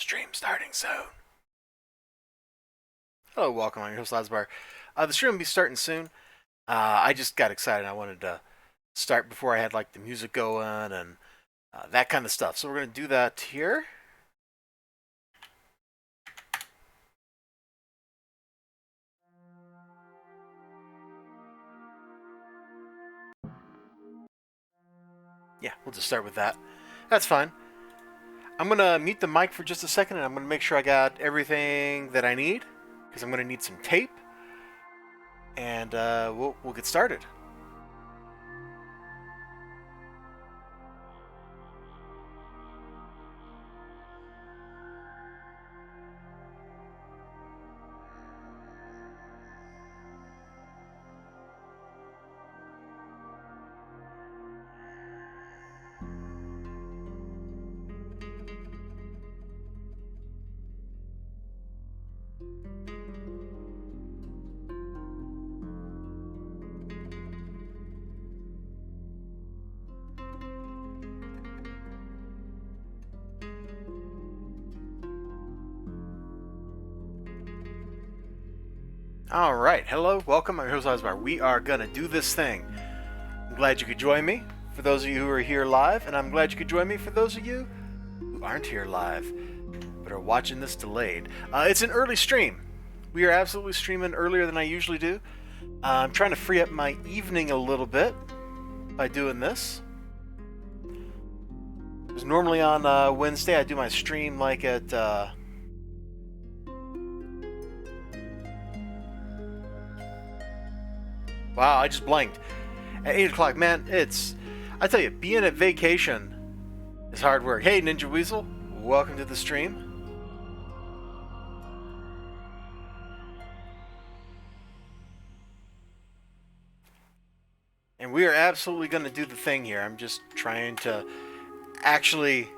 Stream starting soon. Hello, welcome. I'm your host, Lazbar. The stream will be starting soon. I just got excited. I wanted to start before I had like the music going and that kind of stuff. So we're going to do that here. Yeah, we'll just start with that. That's fine. I'm going to mute the mic for just a second, and I'm going to make sure I got everything that I need, because I'm going to need some tape, and we'll get started. Alright, hello, welcome, I'm your host Osbar. We are gonna do this thing. I'm glad you could join me, for those of you who are here live, and I'm glad you could join me for those of you who aren't here live, but are watching this delayed. It's an early stream. We are absolutely streaming earlier than I usually do. I'm trying to free up my evening a little bit by doing this. Because normally on Wednesday I do my stream like at... Wow, I just blanked. At 8 o'clock, man, I tell you, being at vacation is hard work. Hey, Ninja Weasel, welcome to the stream. And we are absolutely going to do the thing here. I'm just trying to actually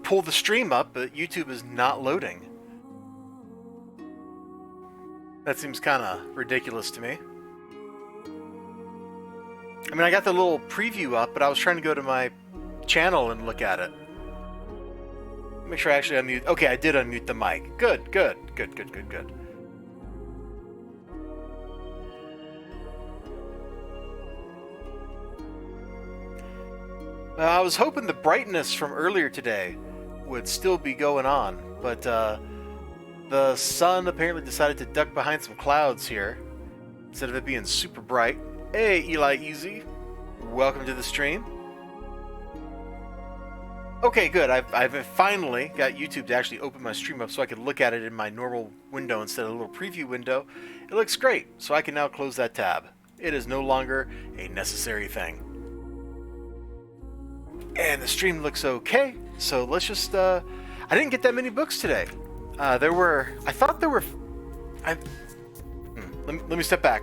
pull the stream up, but YouTube is not loading. That seems kind of ridiculous to me. I mean, I got the little preview up, but I was trying to go to my channel and look at it. Make sure I actually unmute. Okay, I did unmute the mic. Good. I was hoping the brightness from earlier today would still be going on, but the sun apparently decided to duck behind some clouds here instead of it being super bright. Hey, Eli Easy. Welcome to the stream. Okay, good. I've finally got YouTube to actually open my stream up so I can look at it in my normal window instead of a little preview window. It looks great, so I can now close that tab. It is no longer a necessary thing. And the stream looks okay, so let's just... I didn't get that many books today. Let me step back.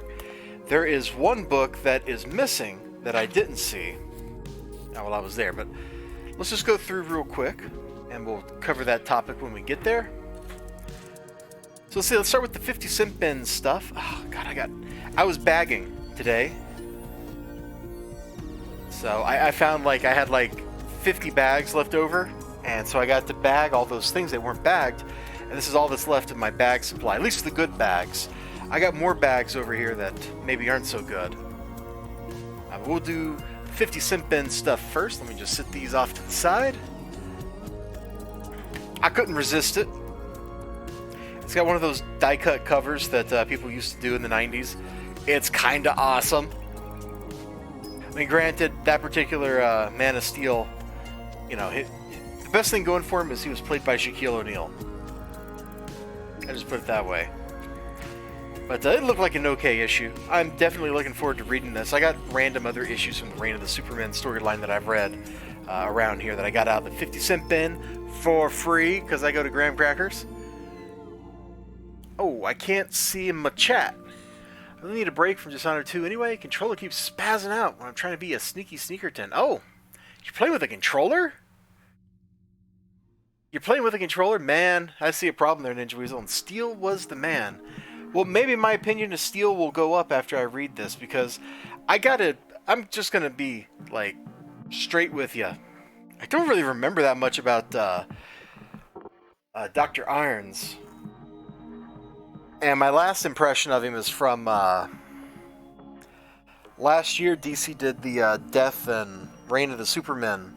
There is one book that is missing that I didn't see while I was there, but let's just go through real quick, and we'll cover that topic when we get there. So let's start with the 50-cent bin stuff. Oh, God, I was bagging today. So I found I had 50 bags left over, and so I got to bag all those things that weren't bagged, and this is all that's left in my bag supply, at least the good bags. I got more bags over here that maybe aren't so good. We'll do 50-cent bin stuff first. Let me just sit these off to the side. I couldn't resist it. It's got one of those die-cut covers that people used to do in the 90s. It's kind of awesome. I mean, granted, that particular Man of Steel, the best thing going for him is he was played by Shaquille O'Neal. I just put it that way. But it looked like an okay issue. I'm definitely looking forward to reading this. I got random other issues from the Reign of the Superman storyline that I've read around here that I got out of the 50-cent bin for free because I go to Graham Crackers. Oh, I can't see in my chat. I really need a break from Dishonored 2 anyway. Controller keeps spazzing out when I'm trying to be a sneaky sneakerton. Oh, you're playing with a controller? You're playing with a controller? Man, I see a problem there, Ninja Weasel. And Steel was the man. Well, maybe my opinion of Steel will go up after I read this, because I'm just going to be, straight with you. I don't really remember that much about Dr. Irons. And my last impression of him is from last year. DC did the Death and Reign of the Supermen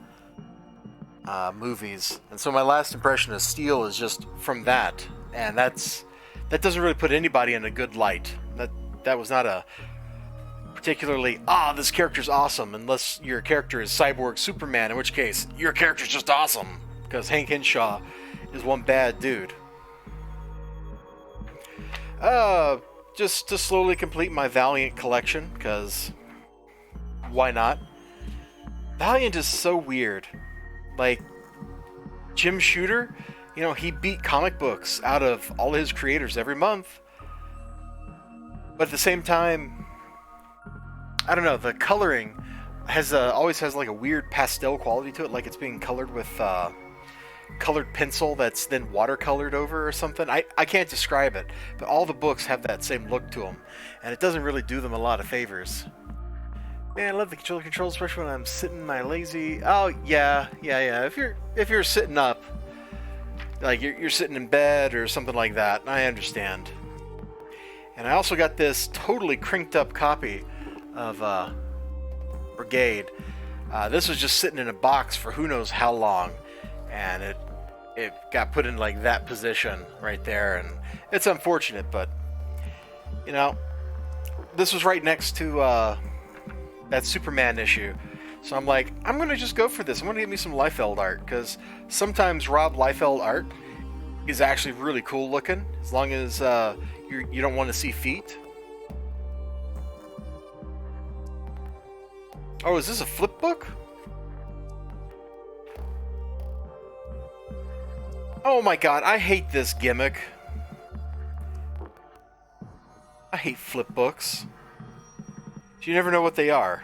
movies, and so my last impression of Steel is just from that, and that doesn't really put anybody in a good light. That was not a particularly this character's awesome, unless your character is Cyborg Superman, in which case your character's just awesome because Hank Henshaw is one bad dude. Just to slowly complete my Valiant collection, because why not? Valiant is so weird. Like, Jim Shooter, he beat comic books out of all his creators every month. But at the same time, I don't know, the coloring always has like a weird pastel quality to it, like it's being colored with colored pencil that's then watercolored over or something. I can't describe it, but all the books have that same look to them, and it doesn't really do them a lot of favors. Man, I love the controls, especially when I'm sitting my lazy. Oh yeah. If you're sitting up, like you're sitting in bed or something like that, I understand. And I also got this totally crinked up copy of Brigade. This was just sitting in a box for who knows how long, and it got put in like that position right there, and it's unfortunate, but this was right next to that Superman issue. So I'm like, I'm going to just go for this. I'm going to get me some Liefeld art, because sometimes Rob Liefeld art is actually really cool looking, as long as you don't want to see feet. Oh, is this a flip book? Oh my god, I hate this gimmick. I hate flip books. You never know what they are.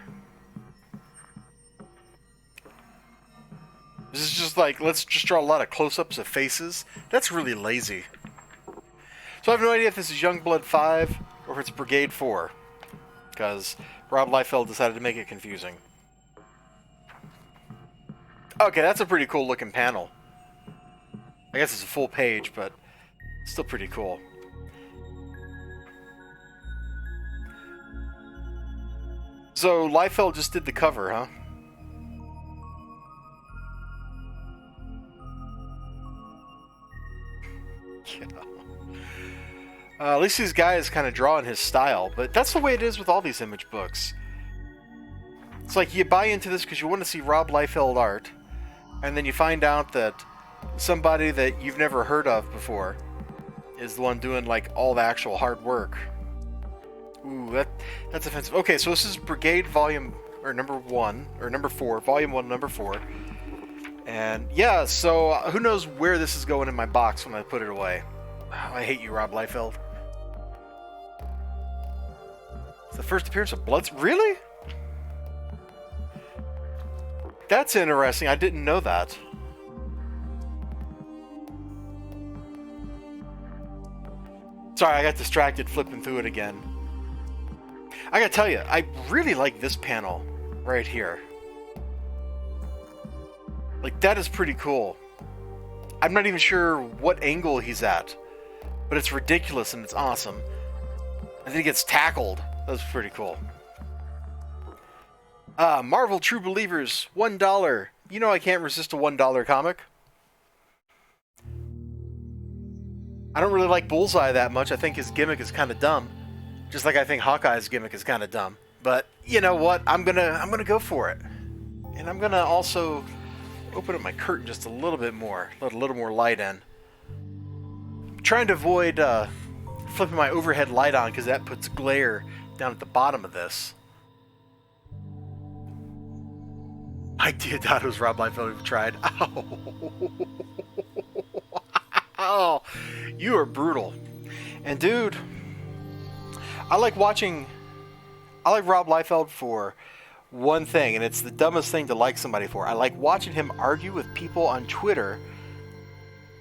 This is just like, let's just draw a lot of close-ups of faces. That's really lazy. So I have no idea if this is Youngblood 5 or if it's Brigade 4, because Rob Liefeld decided to make it confusing. Okay, that's a pretty cool looking panel. I guess it's a full page, but still pretty cool. So, Liefeld just did the cover, huh? Yeah. At least these guys kind of draw in his style, but that's the way it is with all these Image books. It's like you buy into this because you want to see Rob Liefeld art, and then you find out that somebody that you've never heard of before is the one doing like all the actual hard work. Ooh, that's offensive. Okay, so this is Brigade Volume, or number 1, or number 4, Volume 1, number 4. And yeah, so who knows where this is going in my box when I put it away. Oh, I hate you, Rob Liefeld. It's the first appearance of Bloods. Really? That's interesting. I didn't know that. Sorry, I got distracted flipping through it again. I gotta tell you, I really like this panel right here. Like, that is pretty cool. I'm not even sure what angle he's at, but it's ridiculous and it's awesome. And then he gets tackled. That's pretty cool. Marvel True Believers, $1. You know I can't resist a $1 comic. I don't really like Bullseye that much. I think his gimmick is kind of dumb. Just like I think Hawkeye's gimmick is kind of dumb. But you know what? I'm gonna go for it. And I'm gonna also open up my curtain just a little bit more. Let a little more light in. I'm trying to avoid flipping my overhead light on because that puts glare down at the bottom of this. I did thought it was Rob Liefeld who tried. Oh. Oh, you are brutal. And dude, I like Rob Liefeld for one thing, and it's the dumbest thing to like somebody for. I like watching him argue with people on Twitter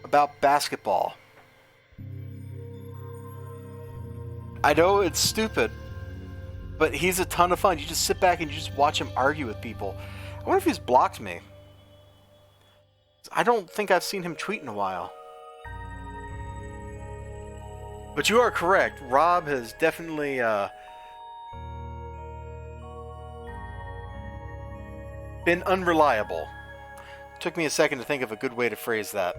about basketball. I know it's stupid, but he's a ton of fun. You just sit back and you just watch him argue with people. I wonder if he's blocked me. I don't think I've seen him tweet in a while. But you are correct. Rob has definitely been unreliable. Took me a second to think of a good way to phrase that.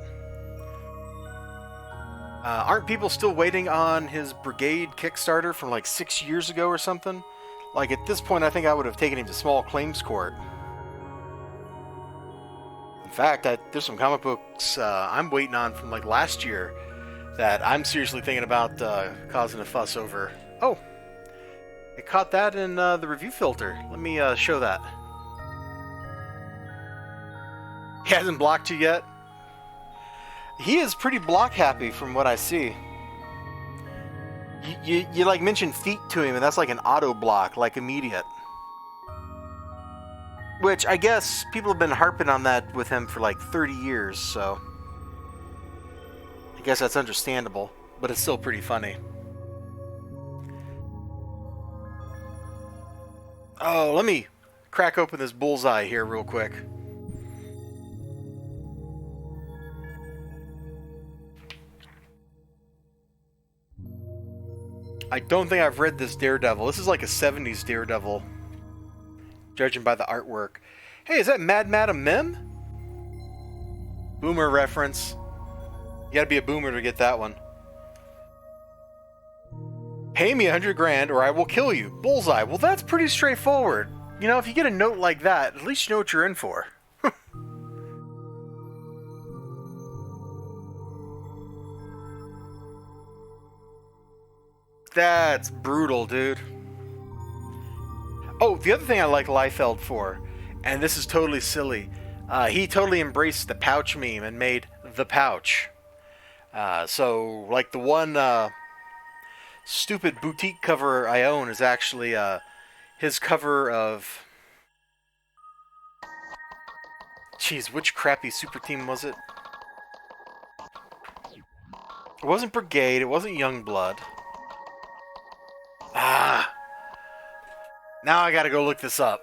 Aren't people still waiting on his Brigade Kickstarter from like 6 years ago or something? Like, at this point, I think I would have taken him to small claims court. In fact, there's some comic books I'm waiting on from like last year that I'm seriously thinking about causing a fuss over. Oh, it caught that in the review filter. Let me show that. He hasn't blocked you yet? He is pretty block happy from what I see. You like mentioned feet to him, and that's like an auto block, like immediate. Which I guess people have been harping on that with him for like 30 years, so I guess that's understandable, but it's still pretty funny. Oh, let me crack open this bullseye here real quick. I don't think I've read this Daredevil. This is like a 70s Daredevil, judging by the artwork. Hey, is that Mad Madam Mim? Boomer reference. You gotta be a boomer to get that one. Pay me 100 grand or I will kill you. Bullseye. Well, that's pretty straightforward. You know, if you get a note like that, at least you know what you're in for. That's brutal, dude. Oh, the other thing I like Liefeld for, and this is totally silly, he totally embraced the pouch meme and made the pouch. So, like, the one stupid boutique cover I own is actually his cover of... Jeez, which crappy super team was it? It wasn't Brigade, it wasn't Youngblood. Now I gotta go look this up.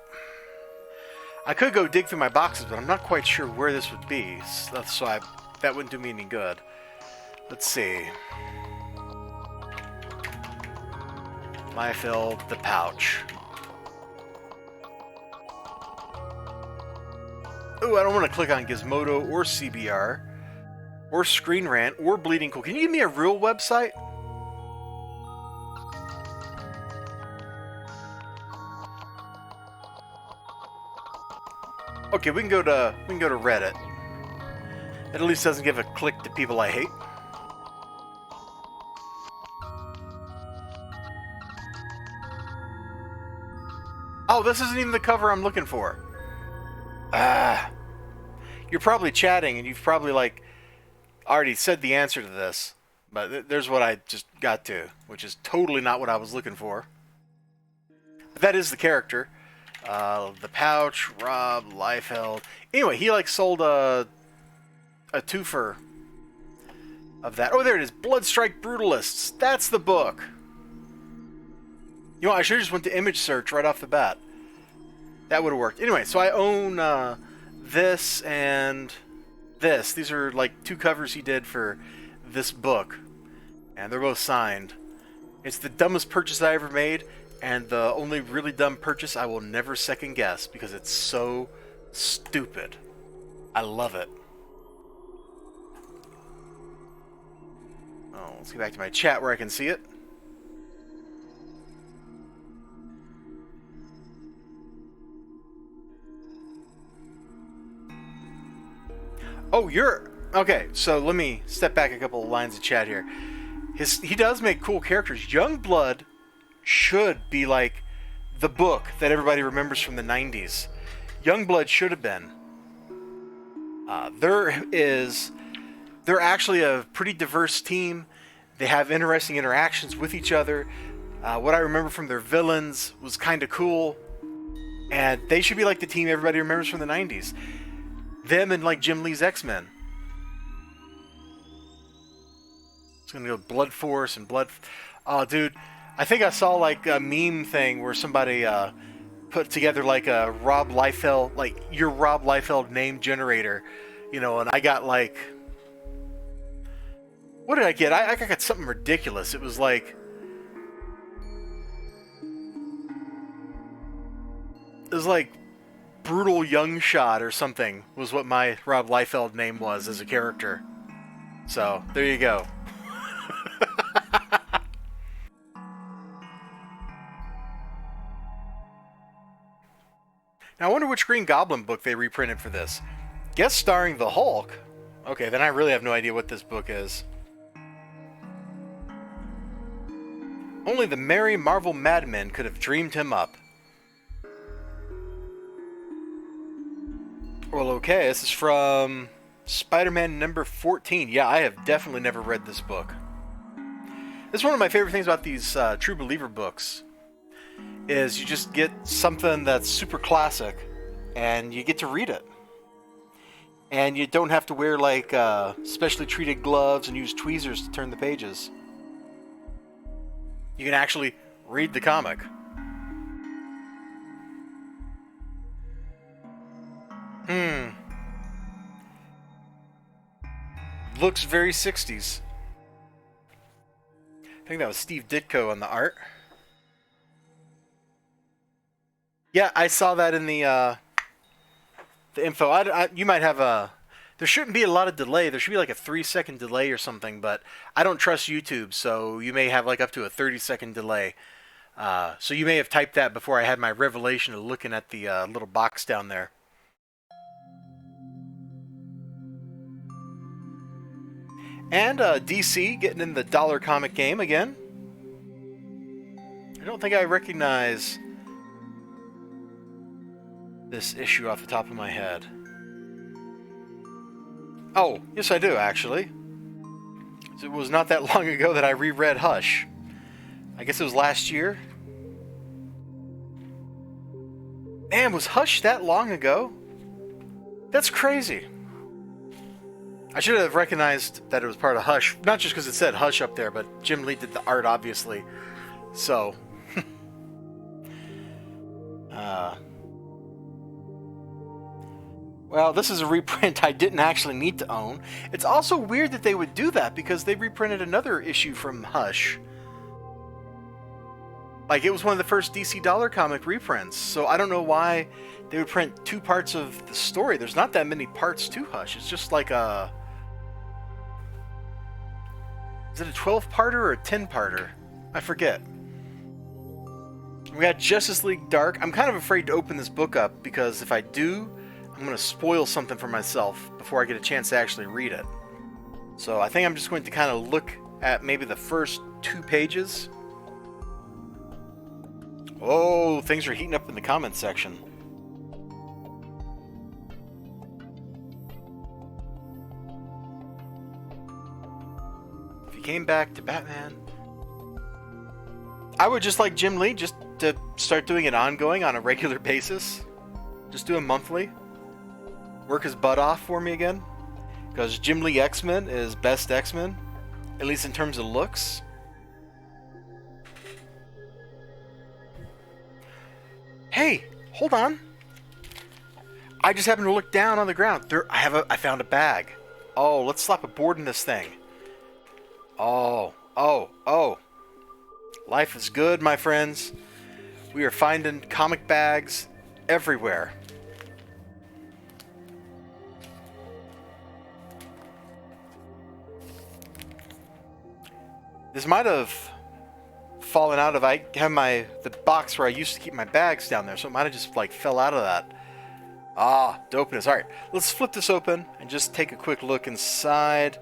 I could go dig through my boxes, but I'm not quite sure where this would be, so that wouldn't do me any good. Let's see. Liefeld, the pouch. Ooh, I don't want to click on Gizmodo or CBR or Screen Rant or Bleeding Cool. Can you give me a real website? Okay, we can go to Reddit. It at least doesn't give a click to people I hate. Oh, this isn't even the cover I'm looking for. You're probably chatting and you've probably like already said the answer to this, but there's what I just got to, which is totally not what I was looking for. But that is the character. The pouch, Rob, Liefeld. Anyway, he like sold a twofer of that. Oh, there it is. Bloodstrike Brutalists. That's the book. You know, I should have just went to image search right off the bat. That would have worked. Anyway, so I own this and this. These are like two covers he did for this book. And they're both signed. It's the dumbest purchase I ever made. And the only really dumb purchase I will never second guess because it's so stupid. I love it. Oh, let's get back to my chat where I can see it. Oh, you're... Okay, so let me step back a couple of lines of chat here. He does make cool characters. Youngblood should be like the book that everybody remembers from the 90s. Youngblood should have been. They're actually a pretty diverse team. They have interesting interactions with each other. What I remember from their villains was kind of cool. And they should be like the team everybody remembers from the 90s. Them and like Jim Lee's X-Men. It's gonna go Blood Force and Blood... Oh, dude. I think I saw like a meme thing where somebody put together like a Rob Liefeld, like your Rob Liefeld name generator, you know, and I got like, What did I get? I got something ridiculous. It was like... It was like Brutal Young Shot or something was what my Rob Liefeld name was as a character. So, there you go. Now, I wonder which Green Goblin book they reprinted for this. Guest starring the Hulk? Okay, then I really have no idea what this book is. Only the merry Marvel madmen could have dreamed him up. Well, okay, this is from Spider-Man number 14. Yeah, I have definitely never read this book. This is one of my favorite things about these True Believer books, is you just get something that's super classic, and you get to read it. And you don't have to wear, like, specially treated gloves and use tweezers to turn the pages. You can actually read the comic. Looks very 60s. I think that was Steve Ditko on the art. Yeah, I saw that in the info. You might have a... There shouldn't be a lot of delay. There should be like a 3-second delay or something, but I don't trust YouTube, so you may have like up to a 30-second delay. So you may have typed that before I had my revelation of looking at the little box down there. And DC getting in the dollar comic game again. I don't think I recognize this issue off the top of my head. Oh, yes I do, actually. It was not that long ago that I reread Hush. I guess it was last year. Man, was Hush that long ago? That's crazy. I should have recognized that it was part of Hush. Not just because it said Hush up there, but Jim Lee did the art, obviously. So... Well, this is a reprint I didn't actually need to own. It's also weird that they would do that, because they reprinted another issue from Hush. Like, it was one of the first DC Dollar comic reprints, so I don't know why they would print two parts of the story. There's not that many parts to Hush. It's just like a... Is it a 12-parter or a 10-parter? I forget. We got Justice League Dark. I'm kind of afraid to open this book up, because if I do, I'm going to spoil something for myself before I get a chance to actually read it. So I think I'm just going to kind of look at maybe the first 2 pages. Oh, things are heating up in the comments section. If he came back to Batman... I would just like Jim Lee just to start doing it ongoing on a regular basis. Just do it monthly. Work his butt off for me again. Because Jim Lee X-Men is best X-Men. At least in terms of looks. Hey, hold on. I just happened to look down on the ground. I found a bag. Oh, let's slap a board in this thing. Oh. Life is good, my friends. We are finding comic bags everywhere. This might have fallen out of... I have the box where I used to keep my bags down there, so it might have just like fell out of that. Ah, dopeness. Alright, let's flip this open and just take a quick look inside.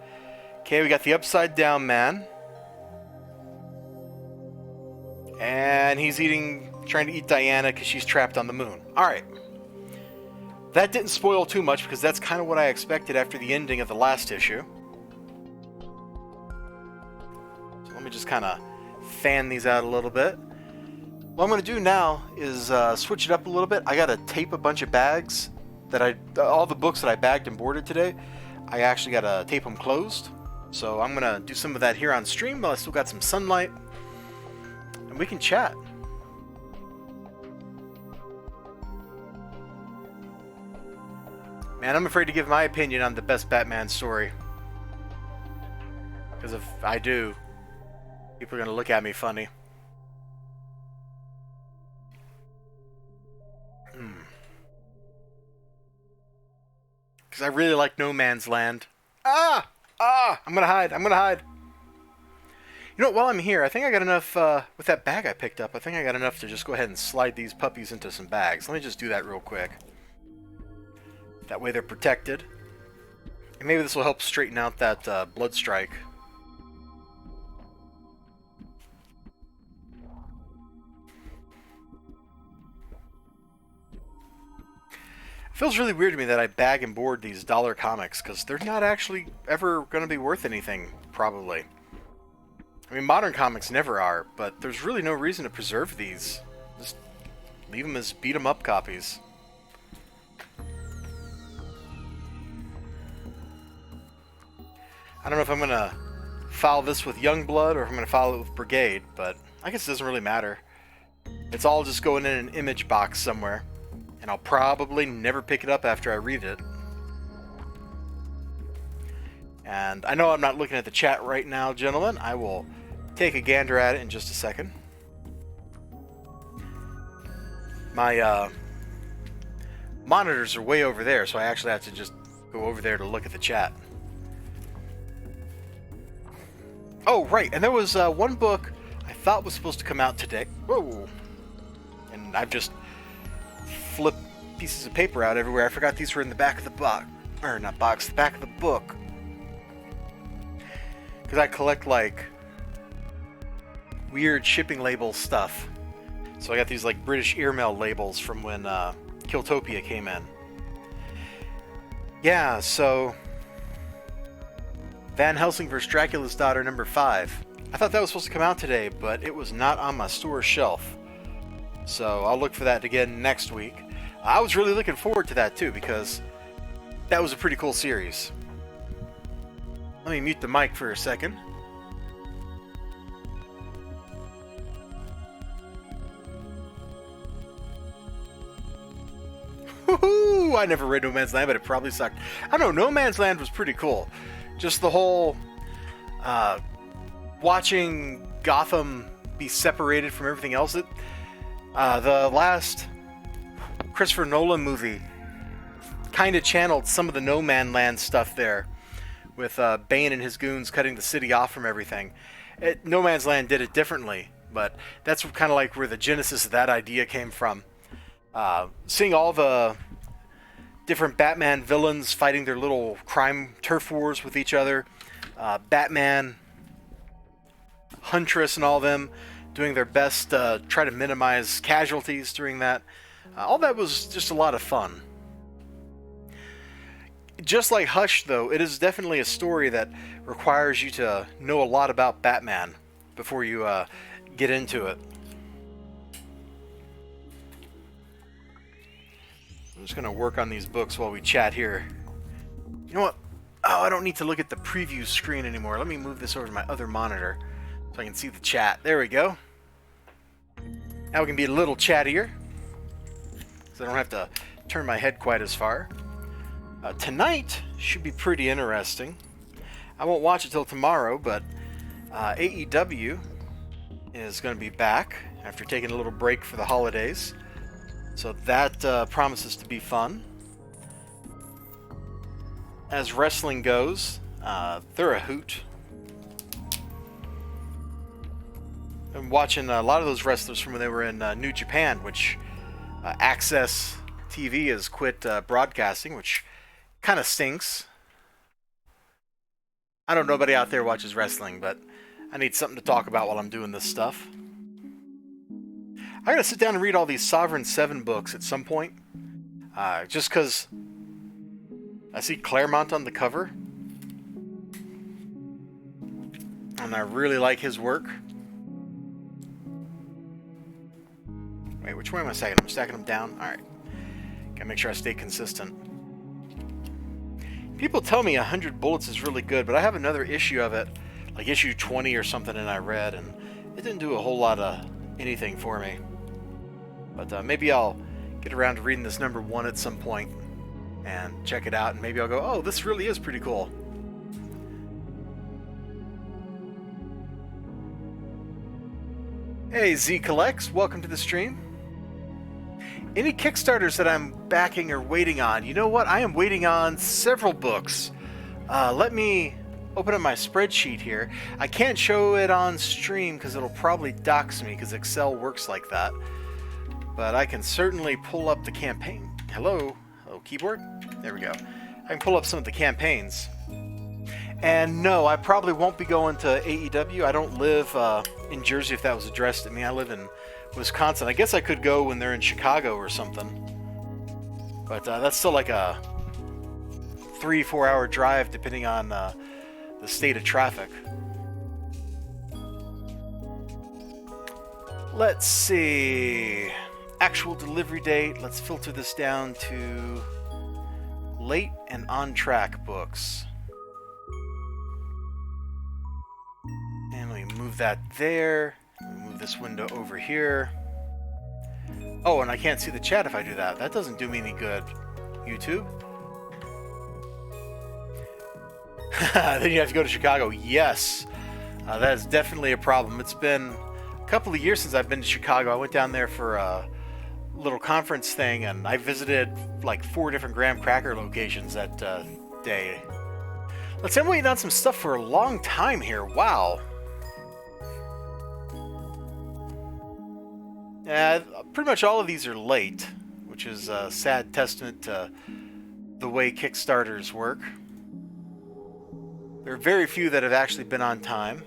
Okay, we got the Upside Down Man. And he's trying to eat Diana because she's trapped on the moon. Alright. That didn't spoil too much, because that's kind of what I expected after the ending of the last issue. So let me just kind of fan these out a little bit. What I'm going to do now is switch it up a little bit. I got to tape a bunch of bags all the books that I bagged and boarded today. I actually got to tape them closed. So I'm going to do some of that here on stream while I still got some sunlight. And we can chat. Man, I'm afraid to give my opinion on the best Batman story. Because Because if I do, people are going to look at me funny. Because I really like No Man's Land. I'm going to hide. I'm going to hide. You know what, while I'm here, I think I got enough, with that bag I picked up, I think I got enough to just go ahead and slide these puppies into some bags. Let me just do that real quick. That way they're protected. And maybe this will help straighten out that blood strike. It feels really weird to me that I bag and board these dollar comics, because they're not actually ever going to be worth anything, probably. I mean, modern comics never are, but there's really no reason to preserve these. Just leave them as beat-em-up copies. I don't know if I'm going to file this with Youngblood or if I'm going to file it with Brigade, but I guess it doesn't really matter. It's all just going in an image box somewhere, and I'll probably never pick it up after I read it. And I know I'm not looking at the chat right now, gentlemen. I will take a gander at it in just a second. My monitors are way over there, so I actually have to just go over there to look at the chat. Oh, right, and there was one book I thought was supposed to come out today. Whoa! And I've just flipped pieces of paper out everywhere. I forgot these were in the back of the box. Or, not box, the back of the book. Because I collect, like, weird shipping label stuff. So I got these, like, British earmail labels from when Killtopia came in. Yeah, so Van Helsing vs. Dracula's Daughter number 5. I thought that was supposed to come out today, but it was not on my store shelf. So I'll look for that again next week. I was really looking forward to that, too, because that was a pretty cool series. Let me mute the mic for a second. Woohoo! I never read No Man's Land, but it probably sucked. I don't know, No Man's Land was pretty cool. Just the whole watching Gotham be separated from everything else. The last Christopher Nolan movie kind of channeled some of the No Man's Land stuff there, with Bane and his goons cutting the city off from everything. No Man's Land did it differently, but that's kind of like where the genesis of that idea came from. Seeing all the different Batman villains fighting their little crime turf wars with each other, Batman, Huntress, and all them doing their best to try to minimize casualties during that. All that was just a lot of fun. Just like Hush, though, it is definitely a story that requires you to know a lot about Batman before you get into it. I'm just going to work on these books while we chat here. You know what? Oh, I don't need to look at the preview screen anymore. Let me move this over to my other monitor so I can see the chat. There we go. Now we can be a little chattier, so I don't have to turn my head quite as far. Tonight should be pretty interesting. I won't watch it till tomorrow, but AEW is going to be back after taking a little break for the holidays. So that promises to be fun. As wrestling goes, they're a hoot. I'm watching a lot of those wrestlers from when they were in New Japan, which Access TV has quit broadcasting, which kind of stinks. I don't know, nobody out there watches wrestling, but I need something to talk about while I'm doing this stuff. I gotta sit down and read all these Sovereign 7 books at some point. Just because I see Claremont on the cover. And I really like his work. Wait, which way am I stacking them? I'm stacking them down? Alright. Gotta make sure I stay consistent. People tell me 100 Bullets is really good, but I have another issue of it, like issue 20 or something, and I read, and it didn't do a whole lot of anything for me. But maybe I'll get around to reading this number 1 at some point and check it out, and maybe I'll go, oh, this really is pretty cool. Hey, Z Collects, welcome to the stream. Any Kickstarters that I'm backing or waiting on? You know what? I am waiting on several books. Let me open up my spreadsheet here. I can't show it on stream because it'll probably dox me because Excel works like that. But I can certainly pull up the campaign. Hello? Hello, keyboard? There we go. I can pull up some of the campaigns. And no, I probably won't be going to AEW. I don't live in Jersey if that was addressed to me. I live in Wisconsin. I guess I could go when they're in Chicago or something. But that's still like a 3-4 hour drive depending on the state of traffic. Let's see. Actual delivery date. Let's filter this down to late and on track books. And we move that there. Move this window over here. Oh, and I can't see the chat if I do that. That doesn't do me any good. YouTube? Then you have to go to Chicago. Yes. That is definitely a problem. It's been a couple of years since I've been to Chicago. I went down there for a little conference thing, and I visited like 4 different graham cracker locations that day. Let's see, I'm waiting on some stuff for a long time here. Wow. Pretty much all of these are late, which is a sad testament to the way Kickstarters work. There are very few that have actually been on time.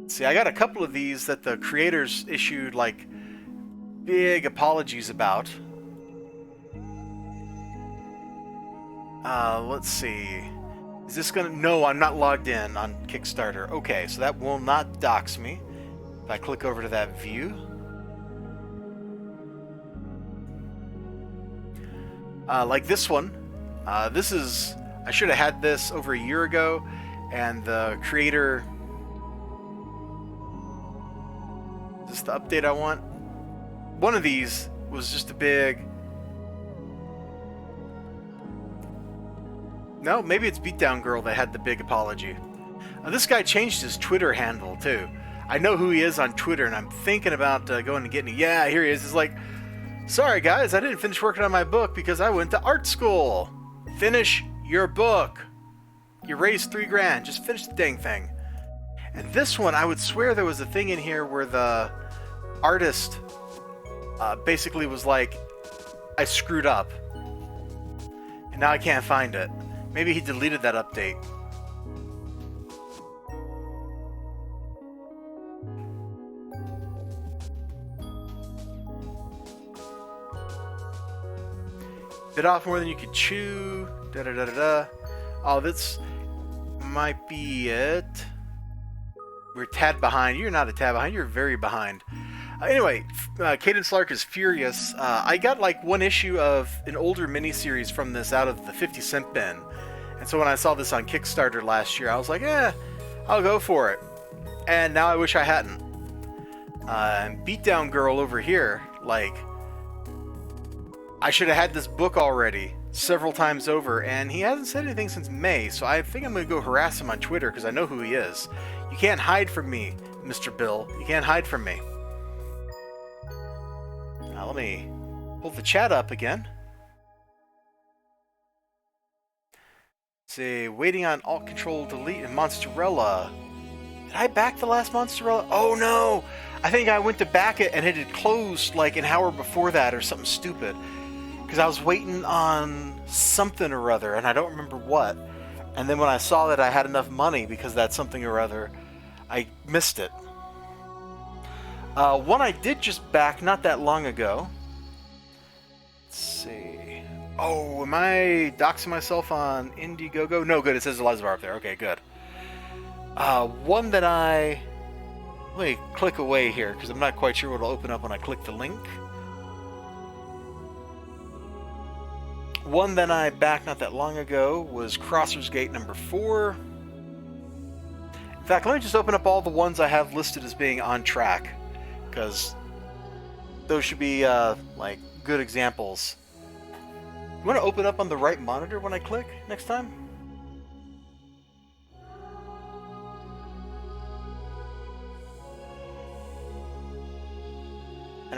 See, I got a couple of these that the creators issued like big apologies about. Let's see. Is this gonna... No, I'm not logged in on Kickstarter. Okay, so that will not dox me. If I click over to that view. Like this one. This is... I should have had this over a year ago, and the creator... Is this the update I want? One of these was just a big... No, maybe it's Beatdown Girl that had the big apology. This guy changed his Twitter handle, too. I know who he is on Twitter, and I'm thinking about going and getting... Yeah, here he is. It's like, sorry, guys, I didn't finish working on my book because I went to art school. Finish your book. You raised $3,000. Just finish the dang thing. And this one, I would swear there was a thing in here where the artist basically was like, I screwed up. And now I can't find it. Maybe he deleted that update. Bit off more than you could chew. Da da da da da. Oh, this might be it. We're a tad behind. You're not a tad behind. You're very behind. Anyway, Cadence Lark is furious. I got like one issue of an older miniseries from this out of the 50-cent bin. And so when I saw this on Kickstarter last year, I was like, I'll go for it. And now I wish I hadn't. And Beatdown Girl over here, like... I should have had this book already several times over, and he hasn't said anything since May, so I think I'm going to go harass him on Twitter because I know who he is. You can't hide from me, Mr. Bill. You can't hide from me. Now let me pull the chat up again. See, waiting on Alt Control Delete and Monsterella. Did I back the last Monsterella? Oh no! I think I went to back it and it had closed like an hour before that or something stupid. Because I was waiting on something or other, and I don't remember what. And then when I saw that I had enough money because that something or other, I missed it. One I did just back not that long ago. Let's see. Oh, am I doxing myself on Indiegogo? No, good. It says Elizabeth up there. Okay, good. One that I... Let me click away here, because I'm not quite sure what will open up when I click the link. One that I backed not that long ago was Crossroads Gate number 4. In fact, let me just open up all the ones I have listed as being on track, because those should be like good examples. You want to open up on the right monitor when I click next time?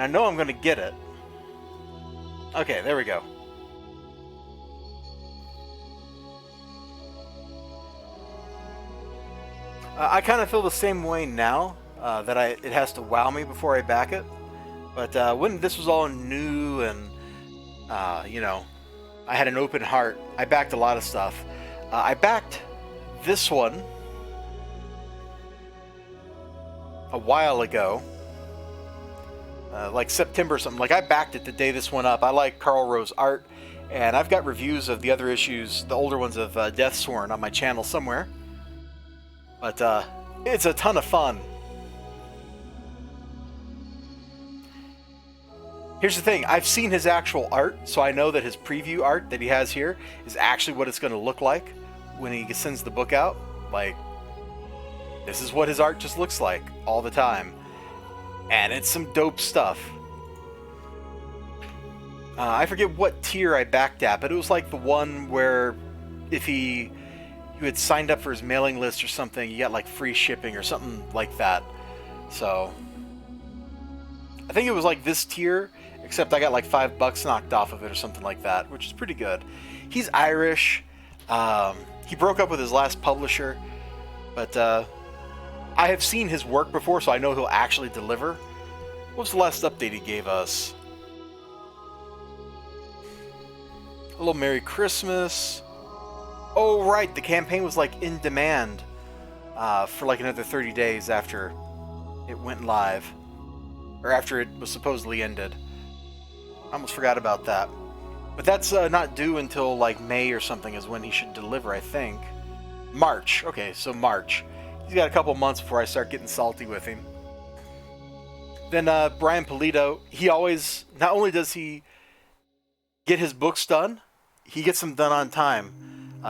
And I know I'm going to get it. Okay, there we go. I kind of feel the same way now, that it has to wow me before I back it. But when this was all new and, you know, I had an open heart, I backed a lot of stuff. I backed this one a while ago, like September or something. Like, I backed it the day this went up. I like Carl Rowe's art, and I've got reviews of the other issues, the older ones of Deathsworn, on my channel somewhere. But it's a ton of fun. Here's the thing, I've seen his actual art, so I know that his preview art that he has here is actually what it's going to look like when he sends the book out. Like, this is what his art just looks like all the time. And it's some dope stuff. I forget what tier I backed at, but it was like the one where if you had signed up for his mailing list or something, you got like free shipping or something like that. So I think it was like this tier, except I got like $5 knocked off of it or something like that, which is pretty good. He's Irish. He broke up with his last publisher, but I have seen his work before, so I know he'll actually deliver. What was the last update he gave us? Hello, Merry Christmas. Oh, right, the campaign was like in demand for like another 30 days after it went live. Or after it was supposedly ended. I almost forgot about that. But that's not due until like May or something is when he should deliver, I think. March. Okay, so March. He's got a couple months before I start getting salty with him. Then Brian Pulido, he always, not only does he get his books done, he gets them done on time.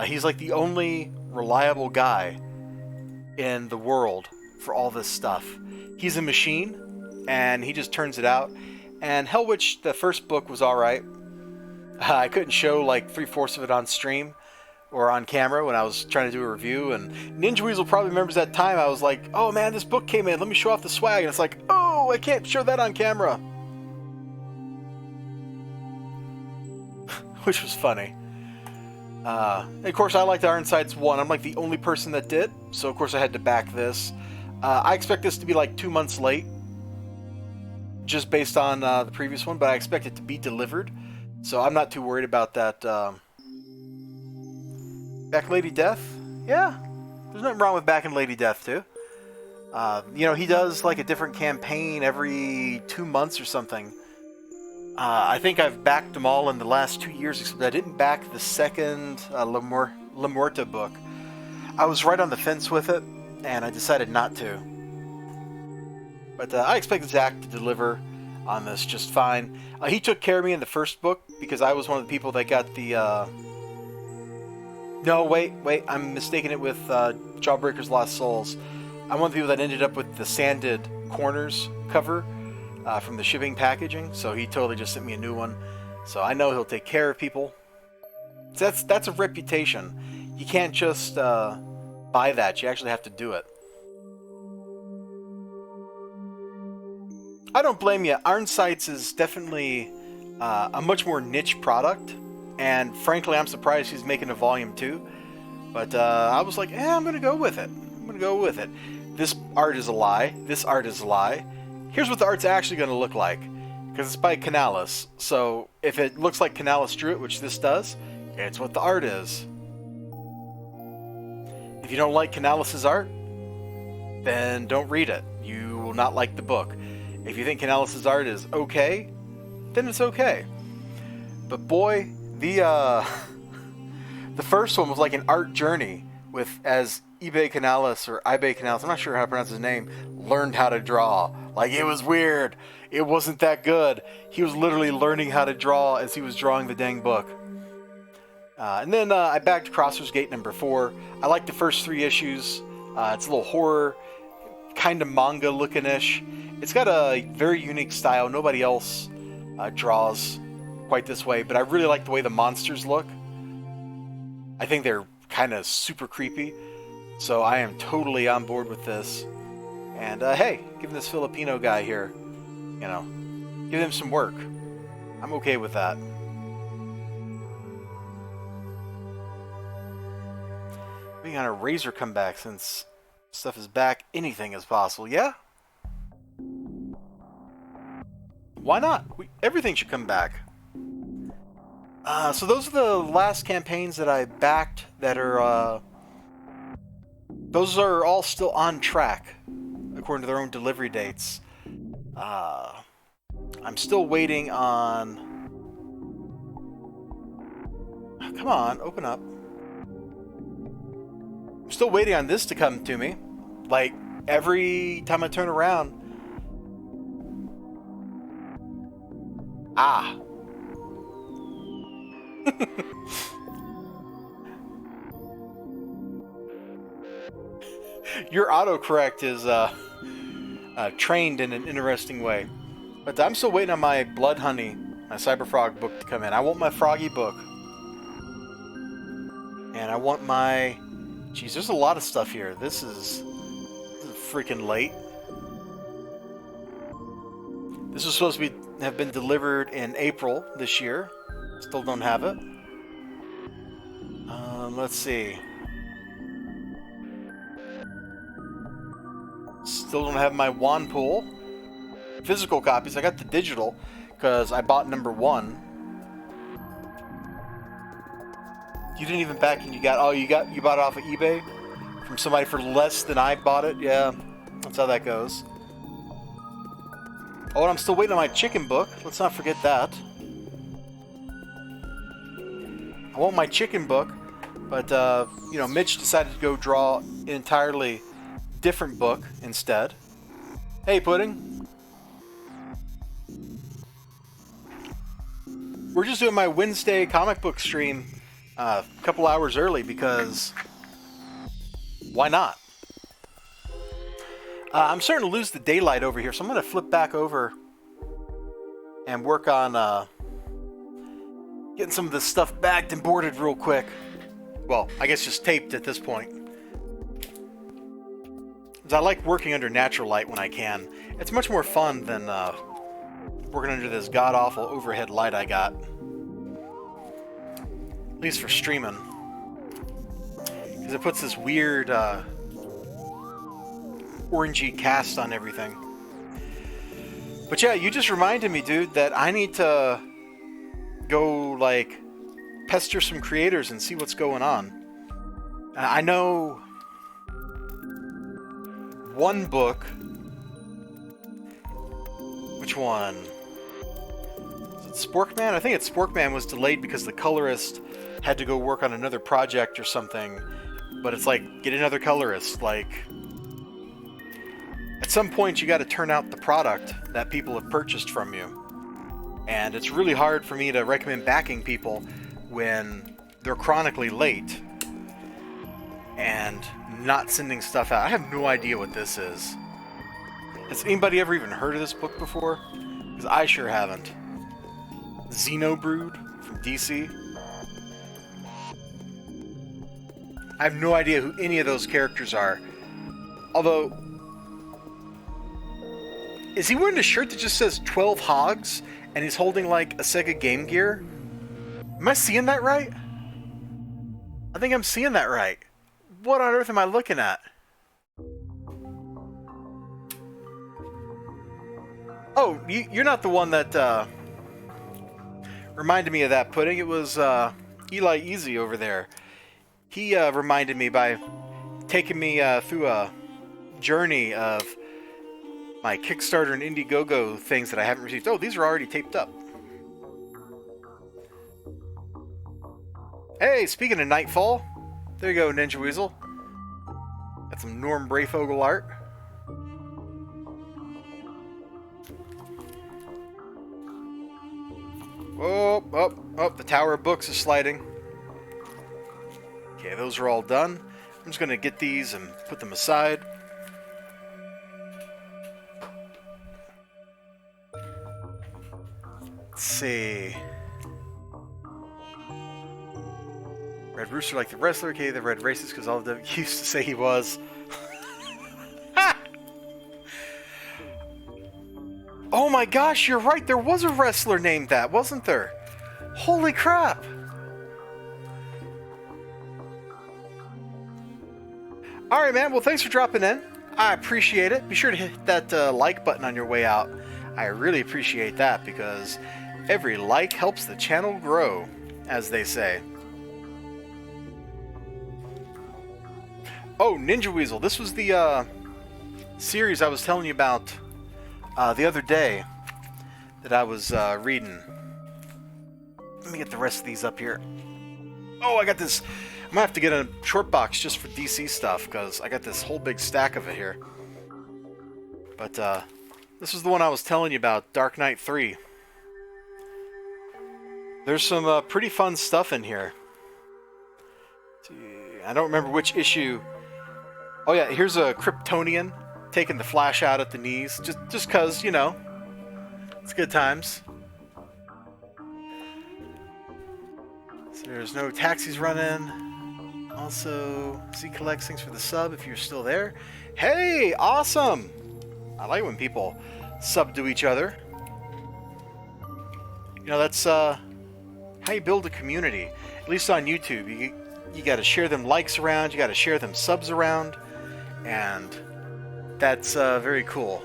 He's like the only reliable guy in the world for all this stuff. He's a machine, and he just turns it out. And Hellwitch, the first book, was alright. I couldn't show like 3/4 of it on stream or on camera when I was trying to do a review. And Ninja Weasel probably remembers that time I was like, oh man, this book came in, let me show off the swag. And it's like, oh, I can't show that on camera. Which was funny. And of course, I liked Ironsides 1. I'm like the only person that did, so of course I had to back this. I expect this to be like 2 months late, just based on the previous one, but I expect it to be delivered, so I'm not too worried about that. Back Lady Death? Yeah, there's nothing wrong with backing Lady Death too. You know, he does like a different campaign every 2 months or something. I think I've backed them all in the last 2 years, except I didn't back the second La Muerta book. I was right on the fence with it, and I decided not to. But I expect Zach to deliver on this just fine. He took care of me in the first book, because I was one of the people that got the... No, wait, I'm mistaking it with Jawbreaker's Lost Souls. I'm one of the people that ended up with the Sanded Corners cover, from the shipping packaging, so he totally just sent me a new one. So I know he'll take care of people. So that's a reputation. You can't just buy that. You actually have to do it. I don't blame you. Ironsights is definitely a much more niche product, and frankly, I'm surprised he's making a volume 2. But I was like, I'm gonna go with it. This art is a lie. This art is a lie. Here's what the art's actually going to look like, because it's by Canalis. So if it looks like Canalis drew it, which this does, it's what the art is. If you don't like Canalis's art, then don't read it. You will not like the book. If you think Canalis's art is okay, then it's okay. But boy, the first one was like an art journey with, as eBay Canalis, or eBay Canalis, I'm not sure how to pronounce his name, learned how to draw. Like, it was weird. It wasn't that good. He was literally learning how to draw as he was drawing the dang book. And then I backed Crossroads Gate number 4. I like the first 3 issues. It's a little horror, kind of manga looking-ish. It's got a very unique style. Nobody else draws quite this way, but I really like the way the monsters look. I think they're kind of super creepy. So I am totally on board with this. And hey, giving this Filipino guy here, you know, Give them some work. I'm okay with that. We got a Razor comeback since stuff is back. Anything is possible. Yeah? Why not? Everything should come back. So those are the last campaigns that I backed that are... those are all still on track, according to their own delivery dates. I'm still waiting on... Come on, open up. I'm still waiting on this to come to me. Like, every time I turn around... Ah. Your autocorrect is trained in an interesting way. But I'm still waiting on my Blood Honey, my Cyberfrog book to come in. I want my Froggy book. And I want my... Jeez, there's a lot of stuff here. This is freaking late. This was supposed to have been delivered in April this year. Still don't have it. Let's see. Still don't have my Wanpool. Physical copies. I got the digital because I bought number 1. You didn't even back and you bought it off of eBay from somebody for less than I bought it. Yeah, that's how that goes. Oh, and I'm still waiting on my chicken book. Let's not forget that. I want my chicken book, but you know, Mitch decided to go draw an entirely different book instead. Hey, Pudding. We're just doing my Wednesday comic book stream a couple hours early because why not? I'm starting to lose the daylight over here, so I'm going to flip back over and work on getting some of this stuff backed and boarded real quick. Well, I guess just taped at this point. Because I like working under natural light when I can. It's much more fun than working under this god-awful overhead light I got. At least for streaming. Because it puts this weird orangey cast on everything. But yeah, you just reminded me, dude, that I need to go, like, pester some creators and see what's going on. I know one book. Which one? Is it Sporkman? I think it's Sporkman was delayed because the colorist had to go work on another project or something. But it's like, get another colorist. Like, at some point you got to turn out the product that people have purchased from you. And it's really hard for me to recommend backing people when they're chronically late and not sending stuff out. I have no idea what this is. Has anybody ever even heard of this book before? Because I sure haven't. Xenobrood from DC. I have no idea who any of those characters are. Although, is he wearing a shirt that just says 12 Hogs and he's holding like a Sega Game Gear? Am I seeing that right? I think I'm seeing that right. What on earth am I looking at? Oh, you're not the one that reminded me of that, Pudding. It was Eli Easy over there. He reminded me by taking me through a journey of my Kickstarter and Indiegogo things that I haven't received. Oh, these are already taped up. Hey, speaking of Nightfall, there you go, Ninja Weasel. Got some Norm Brayfogle art. Oh, the Tower of Books is sliding. Okay, those are all done. I'm just going to get these and put them aside. Let's see. Red Rooster like the wrestler. Okay, the red racist because all of them used to say he was. Oh my gosh, you're right. There was a wrestler named that, wasn't there? Holy crap. All right, man. Well, thanks for dropping in. I appreciate it. Be sure to hit that like button on your way out. I really appreciate that because every like helps the channel grow, as they say. Oh, Ninja Weasel. This was the series I was telling you about the other day that I was reading. Let me get the rest of these up here. Oh, I got this. I'm gonna have to get a short box just for DC stuff because I got this whole big stack of it here. But this is the one I was telling you about, Dark Knight 3. There's some pretty fun stuff in here. I don't remember which issue. Oh yeah, here's a Kryptonian taking the Flash out at the knees, just cause, you know, it's good times. So there's no taxis running. Also, Z collects things for the sub if you're still there. Hey, awesome! I like when people sub to each other. You know, that's how you build a community. At least on YouTube, you got to share them likes around, you got to share them subs around, and that's very cool.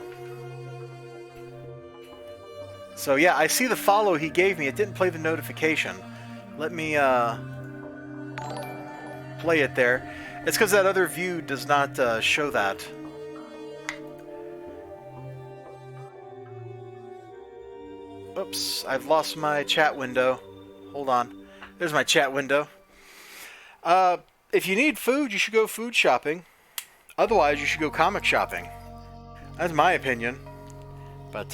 So yeah, I see the follow he gave me. It didn't play the notification. Let me play it there. It's because that other view does not show that. Oops, I've lost my chat window. Hold on. There's my chat window. If you need food, you should go food shopping. Otherwise, you should go comic shopping. That's my opinion. But,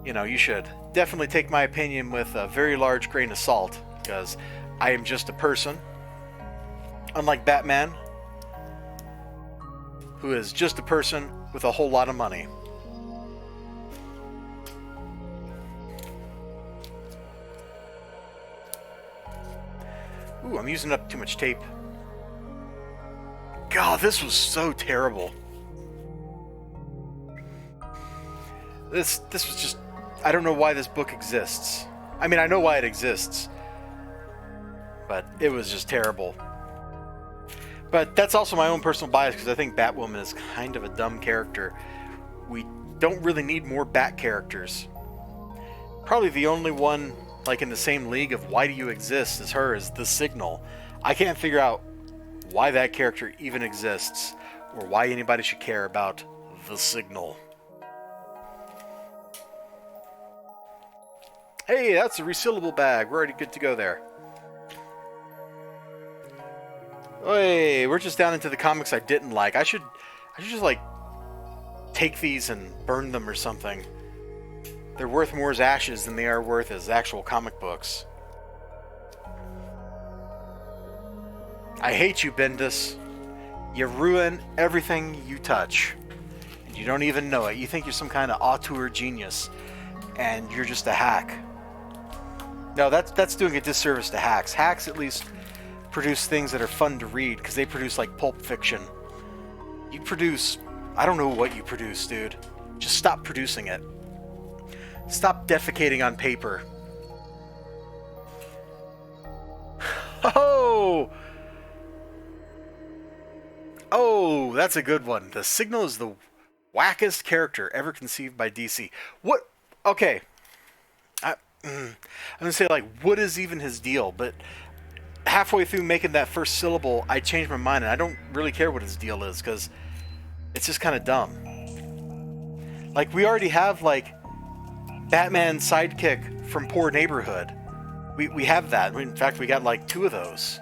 you know, you should definitely take my opinion with a very large grain of salt, because I am just a person, unlike Batman, who is just a person with a whole lot of money. Ooh, I'm using up too much tape. God, this was so terrible. This was just... I don't know why this book exists. I mean, I know why it exists. But it was just terrible. But that's also my own personal bias, because I think Batwoman is kind of a dumb character. We don't really need more Bat characters. Probably the only one, like, in the same league of why do you exist as her is The Signal. I can't figure out why that character even exists, or why anybody should care about The Signal. Hey, that's a resealable bag. We're already good to go there. Hey, we're just down into the comics I didn't like. I should just, like, take these and burn them or something. They're worth more as ashes than they are worth as actual comic books. I hate you, Bendis. You ruin everything you touch. And you don't even know it. You think you're some kind of auteur genius. And you're just a hack. No, that's doing a disservice to hacks. Hacks at least produce things that are fun to read, because they produce, like, Pulp Fiction. You produce... I don't know what you produce, dude. Just stop producing it. Stop defecating on paper. Oh! Oh, that's a good one. The Signal is the wackest character ever conceived by DC. What? Okay. I'm going to say, like, what is even his deal? But halfway through making that first syllable, I changed my mind, and I don't really care what his deal is, because it's just kind of dumb. Like, we already have, like, Batman sidekick from Poor Neighborhood. We have that. In fact, we got, like, 2 of those.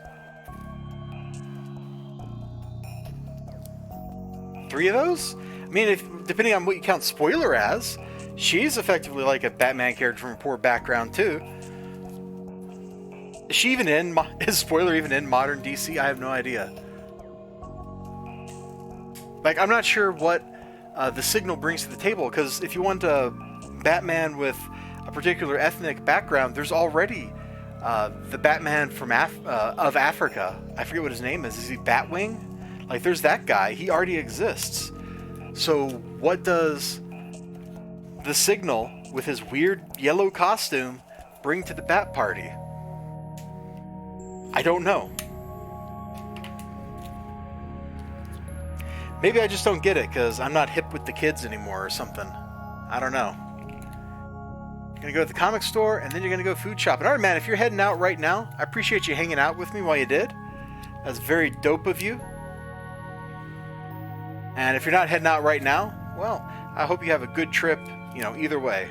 3 of those? I mean, depending on what you count Spoiler as, she's effectively like a Batman character from a poor background, too. Is she even in... Is Spoiler even in modern DC? I have no idea. Like, I'm not sure what the Signal brings to the table, because if you want a Batman with a particular ethnic background, there's already the Batman from of Africa. I forget what his name is. Is he Batwing? Like, there's that guy. He already exists. So what does the Signal, with his weird yellow costume, bring to the Bat Party? I don't know. Maybe I just don't get it because I'm not hip with the kids anymore or something. I don't know. You're going to go to the comic store and then you're going to go food shopping. All right, man, if you're heading out right now, I appreciate you hanging out with me while you did. That's very dope of you. And if you're not heading out right now, well, I hope you have a good trip, either way,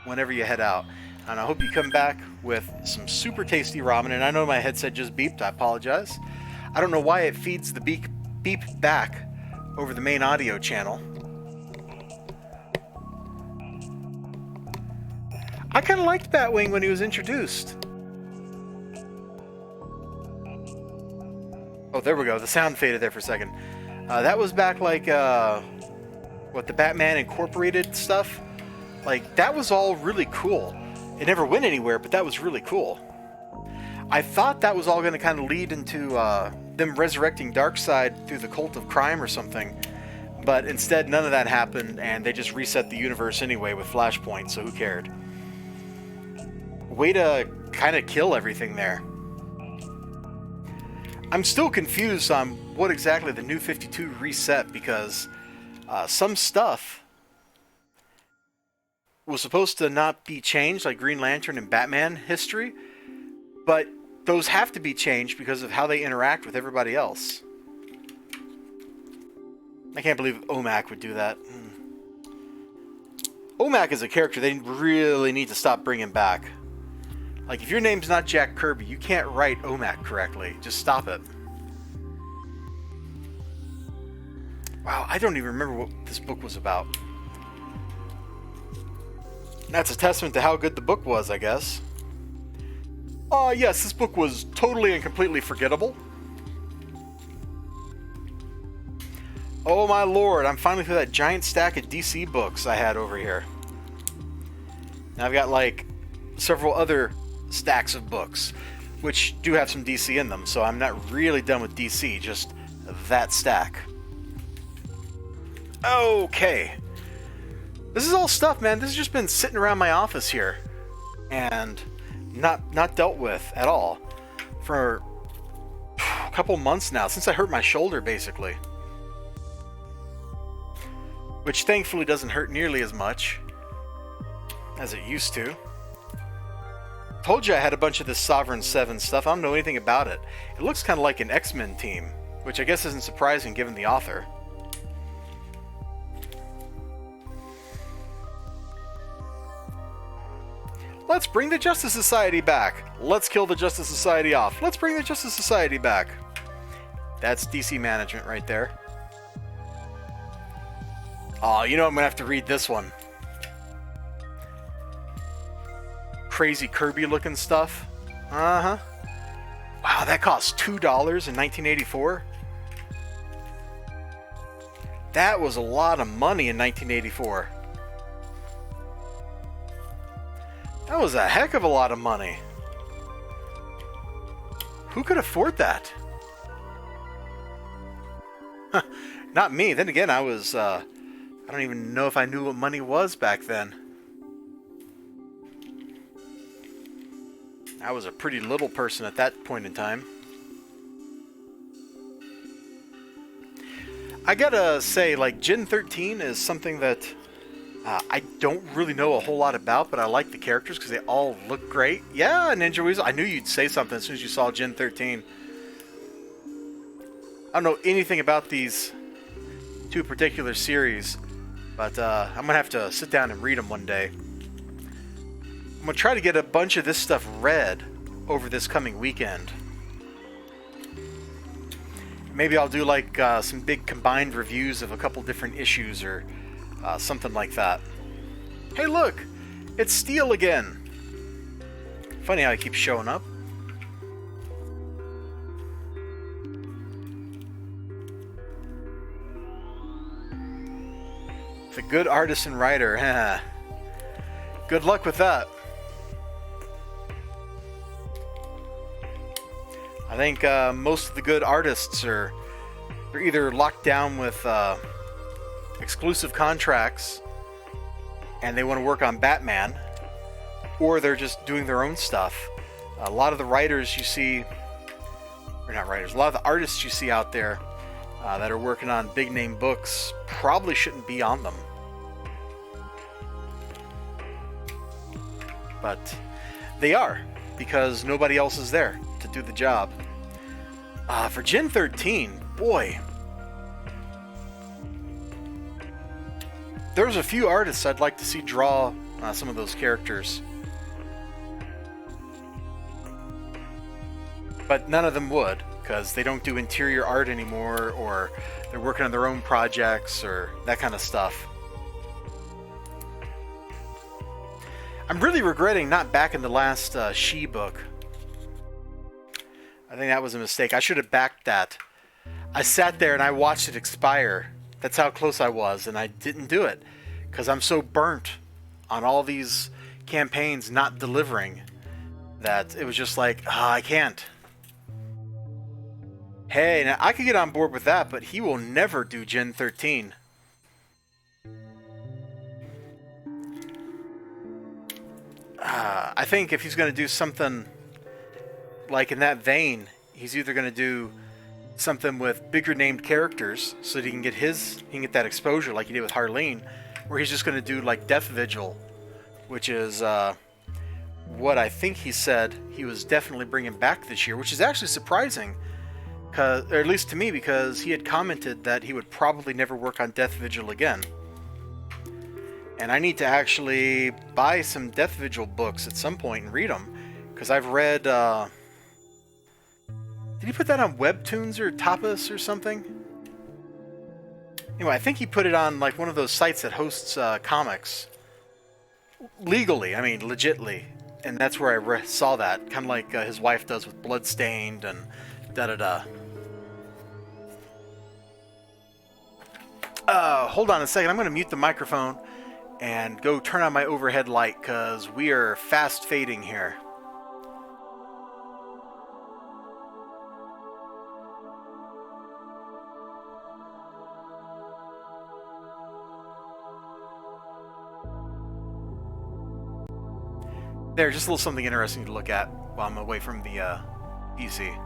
whenever you head out. And I hope you come back with some super tasty ramen. And I know my headset just beeped. I apologize. I don't know why it feeds the beep back over the main audio channel. I kind of liked Batwing when he was introduced. Oh, there we go. The sound faded there for a second. That was back like, the Batman Incorporated stuff? Like, that was all really cool. It never went anywhere, but that was really cool. I thought that was all going to kind of lead into them resurrecting Darkseid through the Cult of Crime or something. But instead, none of that happened, and they just reset the universe anyway with Flashpoint, so who cared? Way to kind of kill everything there. I'm still confused on what exactly the New 52 reset, because some stuff was supposed to not be changed, like Green Lantern and Batman history, but those have to be changed because of how they interact with everybody else. I can't believe OMAC would do that. OMAC is a character they really need to stop bringing back. Like, if your name's not Jack Kirby, you can't write OMAC correctly. Just stop it. Wow, I don't even remember what this book was about. That's a testament to how good the book was, I guess. Yes, this book was totally and completely forgettable. Oh my lord, I'm finally through that giant stack of DC books I had over here. Now I've got like several other stacks of books, which do have some DC in them, so I'm not really done with DC, just that stack. Okay. This is all stuff, man. This has just been sitting around my office here and not dealt with at all for a couple months now, since I hurt my shoulder, basically. Which thankfully doesn't hurt nearly as much as it used to. Told you I had a bunch of this Sovereign 7 stuff. I don't know anything about it. It looks kind of like an X-Men team, which I guess isn't surprising given the author. Let's bring the Justice Society back. Let's kill the Justice Society off. Let's bring the Justice Society back. That's DC management right there. Oh, you know I'm going to have to read this one. Crazy Kirby looking stuff. Uh-huh. Wow, that cost $2 in 1984. That was a lot of money in 1984. That was a heck of a lot of money. Who could afford that? Not me. Then again, I don't even know if I knew what money was back then. I was a pretty little person at that point in time. I gotta say, like, Gen 13 is something that I don't really know a whole lot about, but I like the characters because they all look great. Yeah, Ninja Weasel. I knew you'd say something as soon as you saw Gen 13. I don't know anything about these two particular series, but I'm going to have to sit down and read them one day. I'm going to try to get a bunch of this stuff read over this coming weekend. Maybe I'll do like some big combined reviews of a couple different issues or something like that. Hey look! It's Steel again! Funny how he keeps showing up. The good artist and writer. Good luck with that. I think most of the good artists are either locked down with exclusive contracts and they want to work on Batman, or they're just doing their own stuff. A lot of the writers you see, or not writers, a lot of the artists you see out there that are working on big name books probably shouldn't be on them. But they are, because nobody else is there to do the job. For Gen 13, boy, there's a few artists I'd like to see draw some of those characters. But none of them would, because they don't do interior art anymore, or they're working on their own projects, or that kind of stuff. I'm really regretting not backing the last She book. I think that was a mistake. I should have backed that. I sat there and I watched it expire. That's how close I was, and I didn't do it because I'm so burnt on all these campaigns not delivering that it was just like, I can't. Hey, now I could get on board with that, but he will never do Gen 13. I think if he's going to do something like in that vein, he's either going to do something with bigger named characters so that he can get that exposure like he did with Harleen, or he's just going to do like Death Vigil, which is what I think he said he was definitely bringing back this year, which is actually surprising, or at least to me, because he had commented that he would probably never work on Death Vigil again. And I need to actually buy some Death Vigil books at some point and read them, because I've read... did he put that on Webtoons or Tapas or something? Anyway, I think he put it on like one of those sites that hosts comics. Legally, I mean legitly. And that's where I saw that, kind of like his wife does with Bloodstained and da-da-da. Hold on a second, I'm going to mute the microphone and go turn on my overhead light, because we are fast fading here. There, just a little something interesting to look at while I'm away from the PC.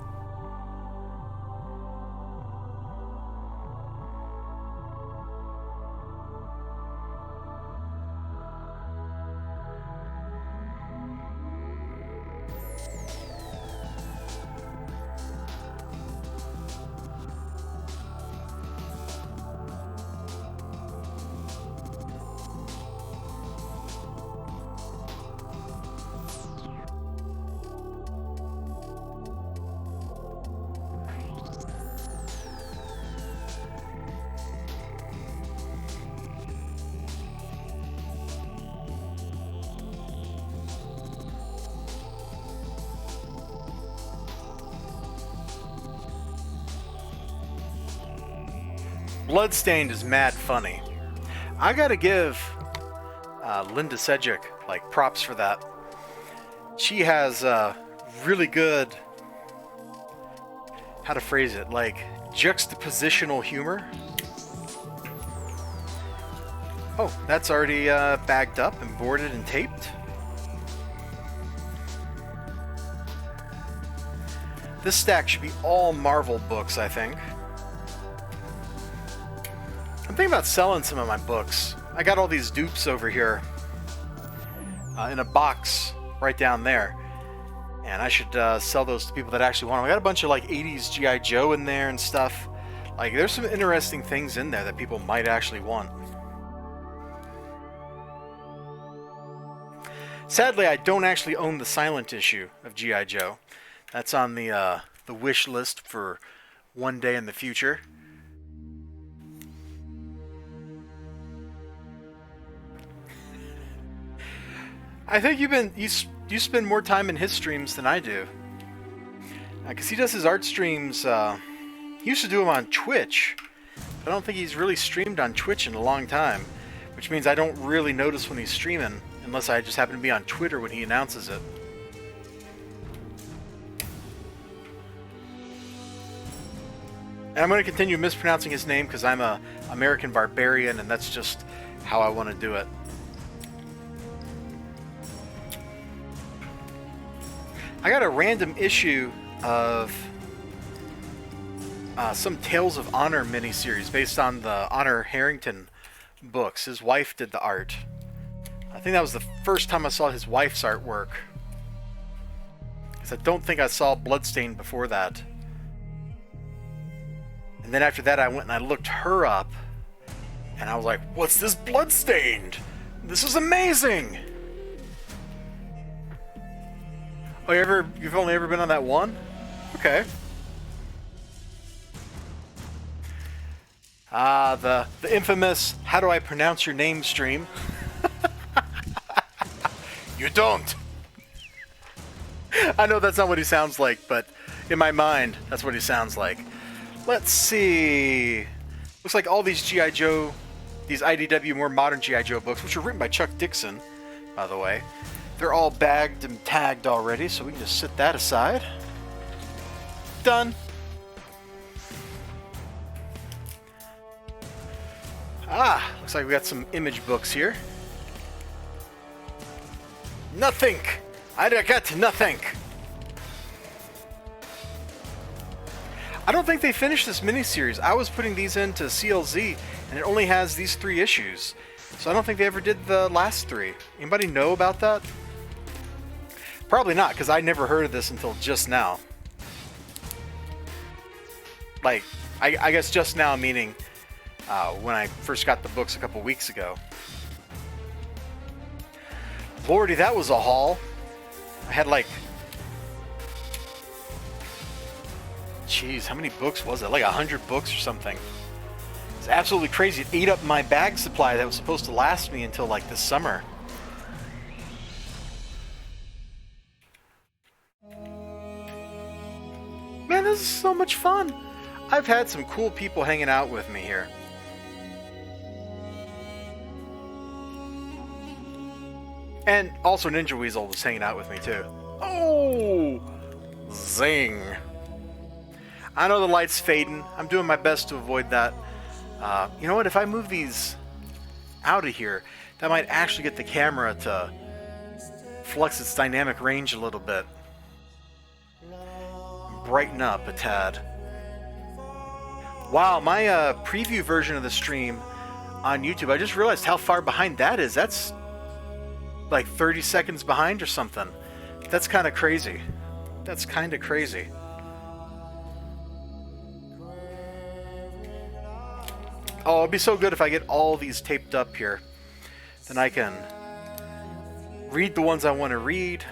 Bloodstained is mad funny. I gotta give Linda Sedgwick like props for that. She has really good, how to phrase it, like juxtapositional humor. Oh, that's already bagged up and boarded and taped. This stack should be all Marvel books, I think. I'm thinking about selling some of my books. I got all these dupes over here in a box right down there, and I should sell those to people that actually want them. I got a bunch of like 80s G.I. Joe in there and stuff. Like, there's some interesting things in there that people might actually want. Sadly, I don't actually own the silent issue of G.I. Joe. That's on the wish list for one day in the future. I think you spend more time in his streams than I do, because he does his art streams. He used to do them on Twitch. I don't think he's really streamed on Twitch in a long time, which means I don't really notice when he's streaming unless I just happen to be on Twitter when he announces it. And I'm going to continue mispronouncing his name because I'm a American barbarian, and that's just how I want to do it. I got a random issue of some Tales of Honor miniseries based on the Honor Harrington books. His wife did the art. I think that was the first time I saw his wife's artwork. Because I don't think I saw Bloodstained before that. And then after that I went and I looked her up. And I was like, what's this Bloodstained? This is amazing! Oh, you've only ever been on that one? Okay. The infamous "How do I pronounce your name" stream. You don't. I know that's not what he sounds like, but in my mind, that's what he sounds like. Let's see. Looks like all these G.I. Joe, these IDW more modern G.I. Joe books, which are written by Chuck Dixon, by the way, they're all bagged and tagged already, so we can just set that aside. Done. Looks like we got some image books here. Nothing! I got nothing! I don't think they finished this miniseries. I was putting these into CLZ, and it only has these 3 issues. So I don't think they ever did the last 3. Anybody know about that? Probably not, because I never heard of this until just now. Like, I guess just now meaning when I first got the books a couple weeks ago. Lordy, that was a haul. I had like... Jeez, how many books was it? Like 100 books or something. It's absolutely crazy. It ate up my bag supply that was supposed to last me until like this summer. Man, this is so much fun. I've had some cool people hanging out with me here. And also Ninja Weasel was hanging out with me too. Oh! Zing! I know the light's fading. I'm doing my best to avoid that. You know what? If I move these out of here, that might actually get the camera to flex its dynamic range a little bit. Brighten up a tad. Wow, my preview version of the stream on YouTube, I just realized how far behind that is. That's like 30 seconds behind or something. That's kind of crazy. That's kind of crazy. Oh, it'd be so good if I get all these taped up here. Then I can read the ones I want to read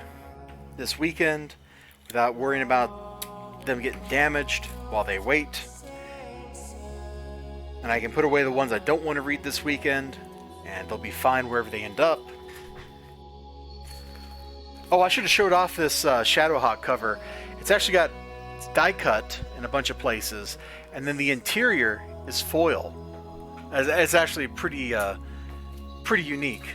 this weekend without worrying about them getting damaged while they wait. And I can put away the ones I don't want to read this weekend, and they'll be fine wherever they end up. Oh, I should have showed off this Shadowhawk cover. It's actually got die cut in a bunch of places, and then the interior is foil. It's actually pretty unique.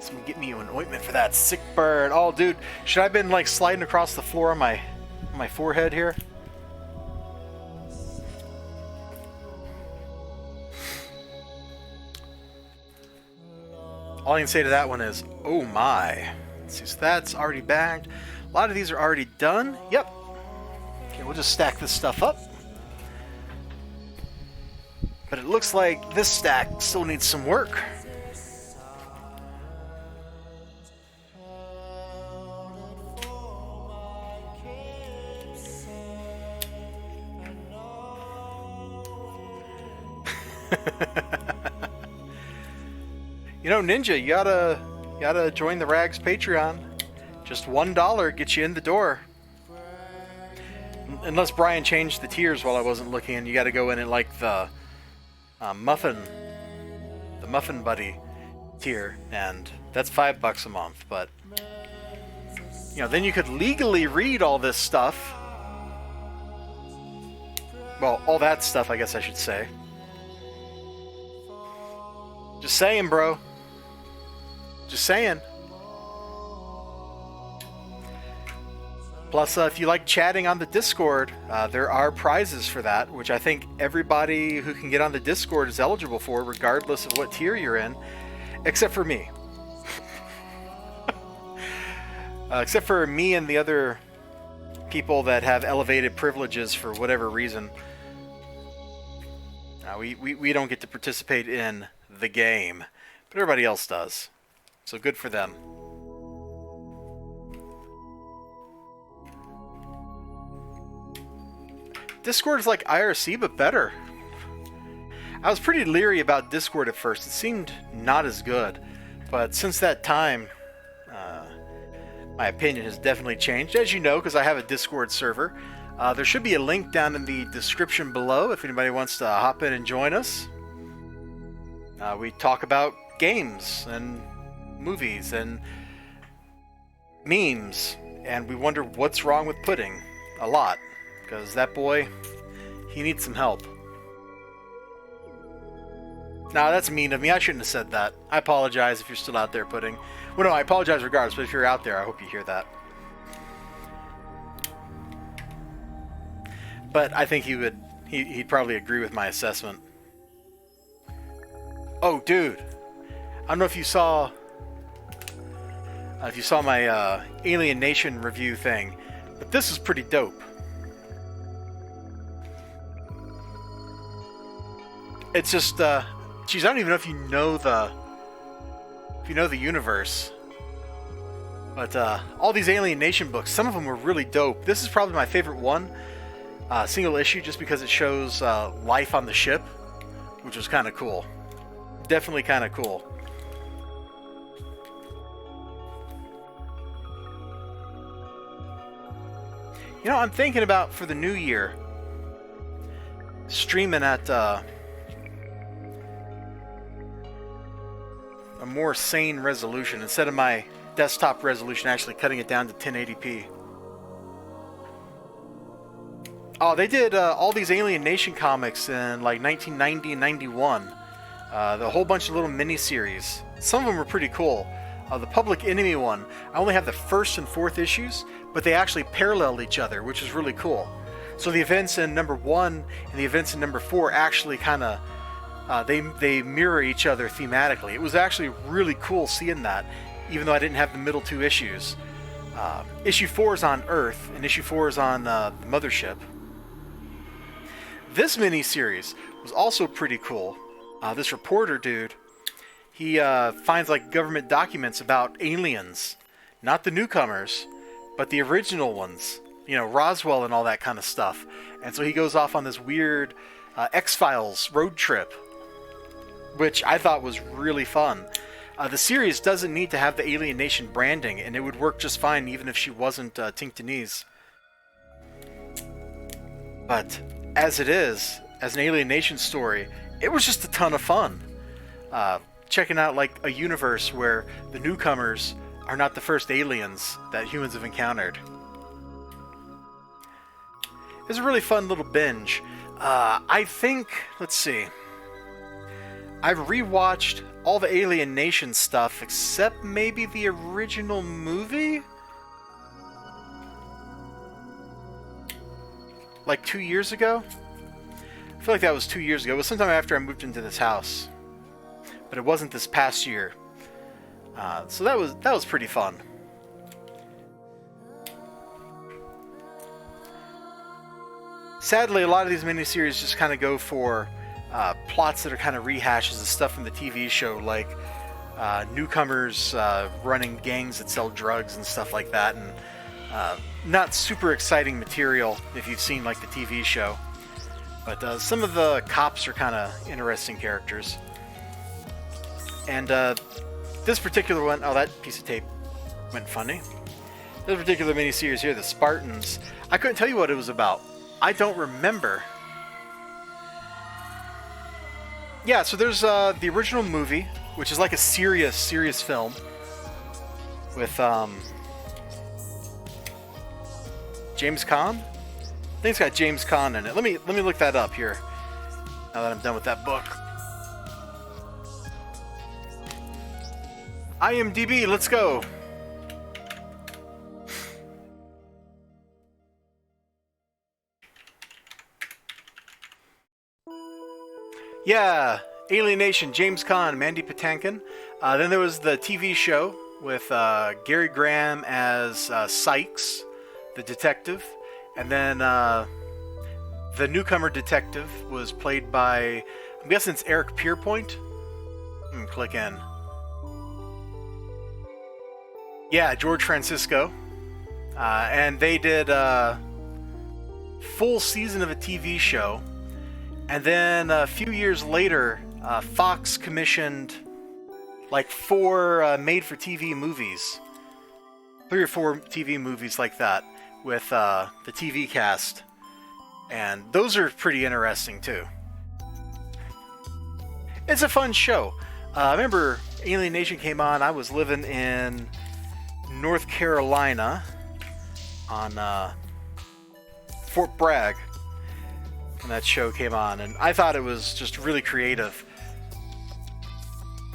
Someone get me an ointment for that sick burn. Oh, dude, should I have been like sliding across the floor on my forehead here? All I can say to that one is, oh my. Let's see, so that's already bagged. A lot of these are already done. Yep. Okay, we'll just stack this stuff up. But it looks like this stack still needs some work. You know, Ninja, you gotta join the Rags Patreon. Just $1 gets you in the door. Unless Brian changed the tiers while I wasn't looking, and you gotta go in at like the Muffin Buddy tier, and that's $5 a month. But you know, then you could legally read all this stuff. Well, all that stuff, I guess I should say. Just saying, bro. Just saying. Plus, if you like chatting on the Discord, there are prizes for that, which I think everybody who can get on the Discord is eligible for, regardless of what tier you're in, except for me. except for me and the other people that have elevated privileges for whatever reason. We don't get to participate in the game, but everybody else does. So good for them. Discord is like IRC, but better. I was pretty leery about Discord at first. It seemed not as good. But since that time, my opinion has definitely changed. As you know, because I have a Discord server. There should be a link down in the description below if anybody wants to hop in and join us. We talk about games and movies and memes. And we wonder what's wrong with pudding. A lot. Because that boy, he needs some help. Now, that's mean of me. I shouldn't have said that. I apologize if you're still out there, Pudding. Well, no, I apologize regardless, but if you're out there, I hope you hear that. But I think he'd probably agree with my assessment. Oh, dude. I don't know if you saw my Alien Nation review thing, but this is pretty dope. It's just, geez, I don't even know if you know the universe. But all these Alien Nation books, some of them were really dope. This is probably my favorite one, single issue, just because it shows life on the ship, which was kind of cool. Definitely kind of cool. You know, I'm thinking about for the new year streaming at a more sane resolution instead of my desktop resolution, actually cutting it down to 1080p. Oh, they did all these Alien Nation comics in like 1990 and 91. The whole bunch of little mini-series. Some of them were pretty cool. The Public Enemy one, I only have the first and fourth issues, but they actually parallel each other, which is really cool. So the events in number 1 and the events in number 4 actually kind of they mirror each other thematically. It was actually really cool seeing that, even though I didn't have the middle 2 issues. Issue 4 is on Earth, and issue 4 is on the Mothership. This mini-series was also pretty cool. This reporter dude, he finds like government documents about aliens. Not the newcomers, but the original ones. You know, Roswell and all that kind of stuff. And so he goes off on this weird X-Files road trip, which I thought was really fun. The series doesn't need to have the Alien Nation branding, and it would work just fine even if she wasn't Tinctonese. But as it is, as an Alien Nation story, it was just a ton of fun. Checking out like a universe where the newcomers are not the first aliens that humans have encountered. It was a really fun little binge. I think, let's see, I've rewatched all the Alien Nation stuff except maybe the original movie? Like 2 years ago? I feel like that was 2 years ago. It was sometime after I moved into this house. But it wasn't this past year. So that was pretty fun. Sadly, a lot of these miniseries just kind of go for plots that are kind of rehashes of stuff from the TV show, like newcomers running gangs that sell drugs and stuff like that, and not super exciting material if you've seen like the TV show. But some of the cops are kind of interesting characters. And this particular one, oh, that piece of tape went funny. This particular miniseries here, the Spartans, I couldn't tell you what it was about. I don't remember. Yeah, so there's the original movie, which is like a serious film with James Caan. I think it's got James Caan in it. Let me look that up here. Now that I'm done with that book. IMDb, let's go. Yeah, Alien Nation, James Caan, Mandy Patinkin. Then there was the TV show with Gary Graham as Sykes, the detective, and then the newcomer detective was played by, I'm guessing it's Eric Pierpoint. Click in. Yeah, George Francisco. And they did a full season of a TV show. And then a few years later, Fox commissioned like 4 made-for-TV movies. 3 or 4 TV movies like that with the TV cast. And those are pretty interesting, too. It's a fun show. I remember Alien Nation came on. I was living in North Carolina on Fort Bragg when that show came on. And I thought it was just really creative.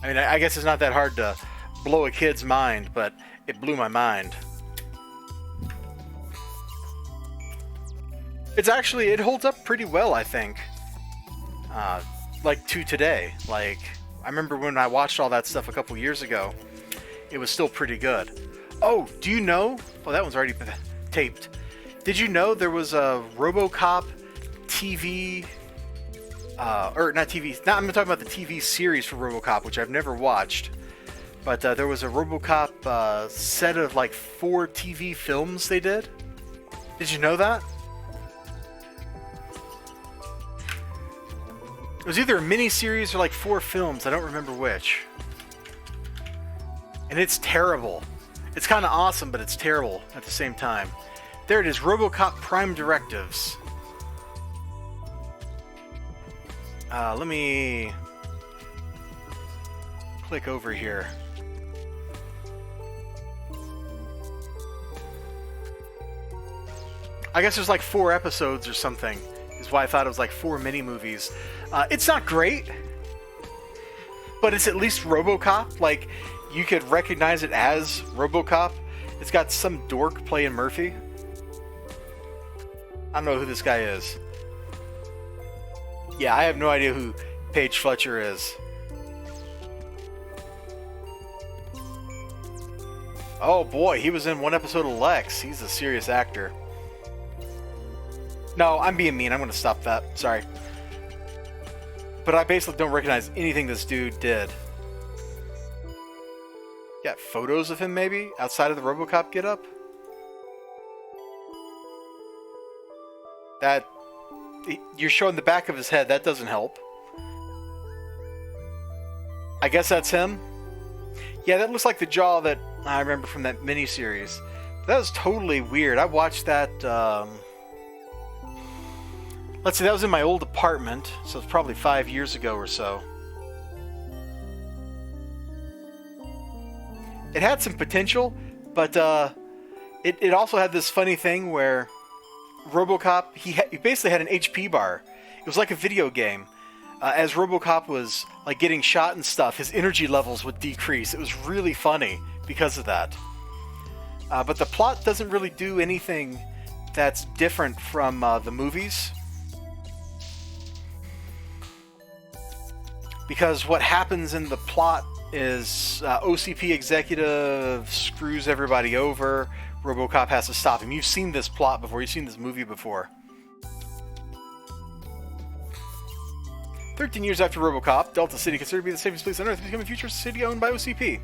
I mean, I guess it's not that hard to blow a kid's mind, but it blew my mind. It holds up pretty well, I think. Like to today. Like, I remember when I watched all that stuff a couple years ago, it was still pretty good. Oh, do you know? Well, that one's already taped. Did you know there was a Robocop TV, or not TV, I'm talking about the TV series for Robocop, which I've never watched. But there was a Robocop set of like 4 TV films they did. Did you know that? It was either a mini-series or like 4 films. I don't remember which. And it's terrible. It's kind of awesome, but it's terrible at the same time. There it is, Robocop Prime Directives. Let me click over here. I guess there's like 4 episodes or something. Is why I thought it was like 4 mini-movies. It's not great, but it's at least Robocop. Like, you could recognize it as Robocop. It's got some dork playing Murphy. I don't know who this guy is. Yeah, I have no idea who Paige Fletcher is. Oh boy, he was in 1 episode of Lex. He's a serious actor. No, I'm being mean. I'm going to stop that. Sorry. But I basically don't recognize anything this dude did. Got photos of him, maybe? Outside of the Robocop getup? That... You're showing the back of his head. That doesn't help. I guess that's him? Yeah, that looks like the jaw that I remember from that miniseries. That was totally weird. I watched that... Let's see, that was in my old apartment, so it's probably 5 years ago or so. It had some potential, but it also had this funny thing where Robocop, he basically had an HP bar. It was like a video game. As Robocop was like getting shot and stuff, his energy levels would decrease. It was really funny because of that. But the plot doesn't really do anything that's different from the movies. Because what happens in the plot is OCP executive screws everybody over. Robocop has to stop him. You've seen this plot before. You've seen this movie before. 13 years after Robocop, Delta City, considered to be the safest place on Earth, became a future city owned by OCP.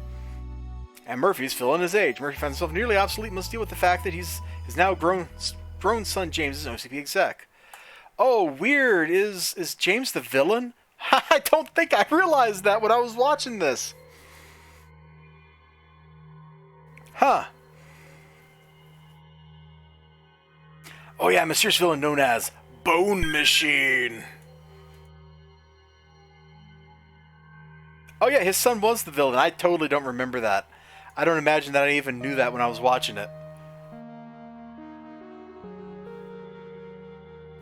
And Murphy's filling his age. Murphy finds himself nearly obsolete and must deal with the fact that his now grown son James is an OCP exec. Oh, weird. Is James the villain? I don't think I realized that when I was watching this. Huh. Oh yeah, mysterious villain known as Bone Machine. Oh yeah, his son was the villain. I totally don't remember that. I don't imagine that I even knew that when I was watching it.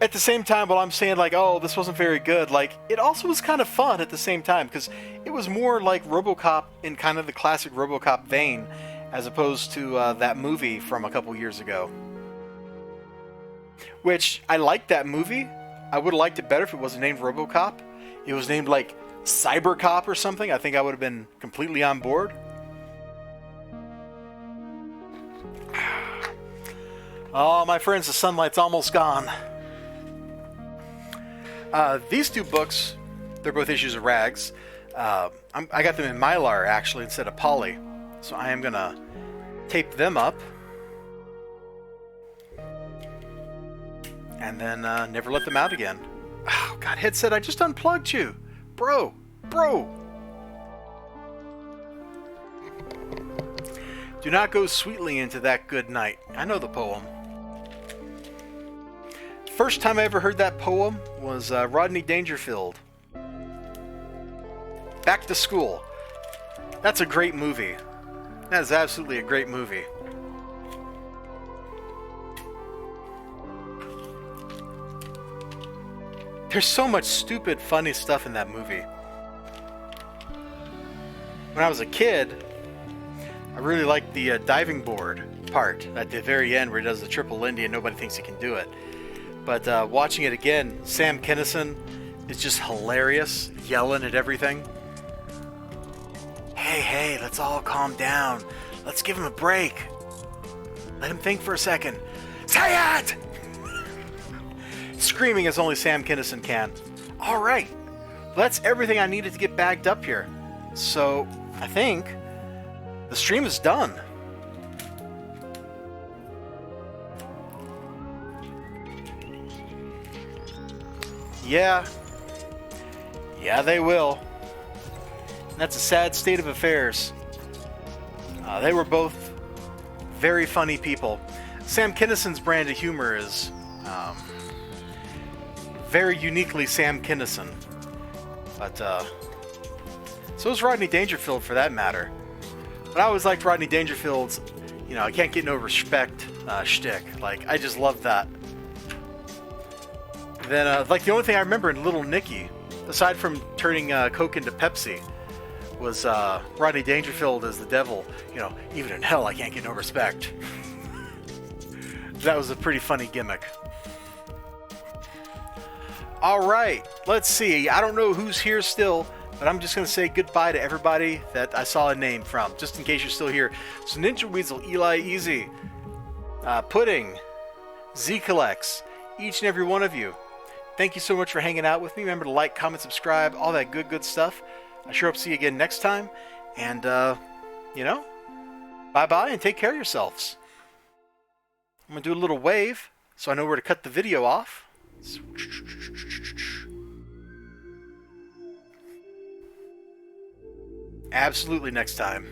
At the same time, while I'm saying like, oh, this wasn't very good, like, it also was kind of fun at the same time, because it was more like Robocop in kind of the classic Robocop vein, as opposed to that movie from a couple years ago. Which, I liked that movie. I would have liked it better if it wasn't named Robocop. It was named like Cybercop or something. I think I would have been completely on board. Oh, my friends, the sunlight's almost gone. These two books, they're both issues of Rags. I got them in Mylar, actually, instead of Poly. So I am going to tape them up. And then never let them out again. Oh, God, headset, I just unplugged you. Bro. Do not go sweetly into that good night. I know the poem. First time I ever heard that poem was Rodney Dangerfield. Back to School. That's a great movie. That is absolutely a great movie. There's so much stupid, funny stuff in that movie. When I was a kid, I really liked the diving board part at the very end where he does the triple Lindy and nobody thinks he can do it. But watching it again, Sam Kinison is just hilarious, yelling at everything. Hey, let's all calm down. Let's give him a break. Let him think for a second. Say it! Screaming as only Sam Kinison can. All right, that's everything I needed to get bagged up here. So I think the stream is done. Yeah, they will. And that's a sad state of affairs. They were both very funny people. Sam Kinison's brand of humor is very uniquely Sam Kinison. But so is Rodney Dangerfield, for that matter. But I always liked Rodney Dangerfield's, I can't get no respect shtick. Like, I just love that. Then, the only thing I remember in Little Nicky, aside from turning Coke into Pepsi, was Rodney Dangerfield as the devil. Even in hell, I can't get no respect. That was a pretty funny gimmick. All right, let's see. I don't know who's here still, but I'm just going to say goodbye to everybody that I saw a name from, just in case you're still here. So Ninja Weasel, Eli Easy, Pudding, Z-Collects, each and every one of you. Thank you so much for hanging out with me. Remember to like, comment, subscribe, all that good stuff. I sure hope to see you again next time. And, bye-bye and take care of yourselves. I'm going to do a little wave so I know where to cut the video off. Absolutely next time.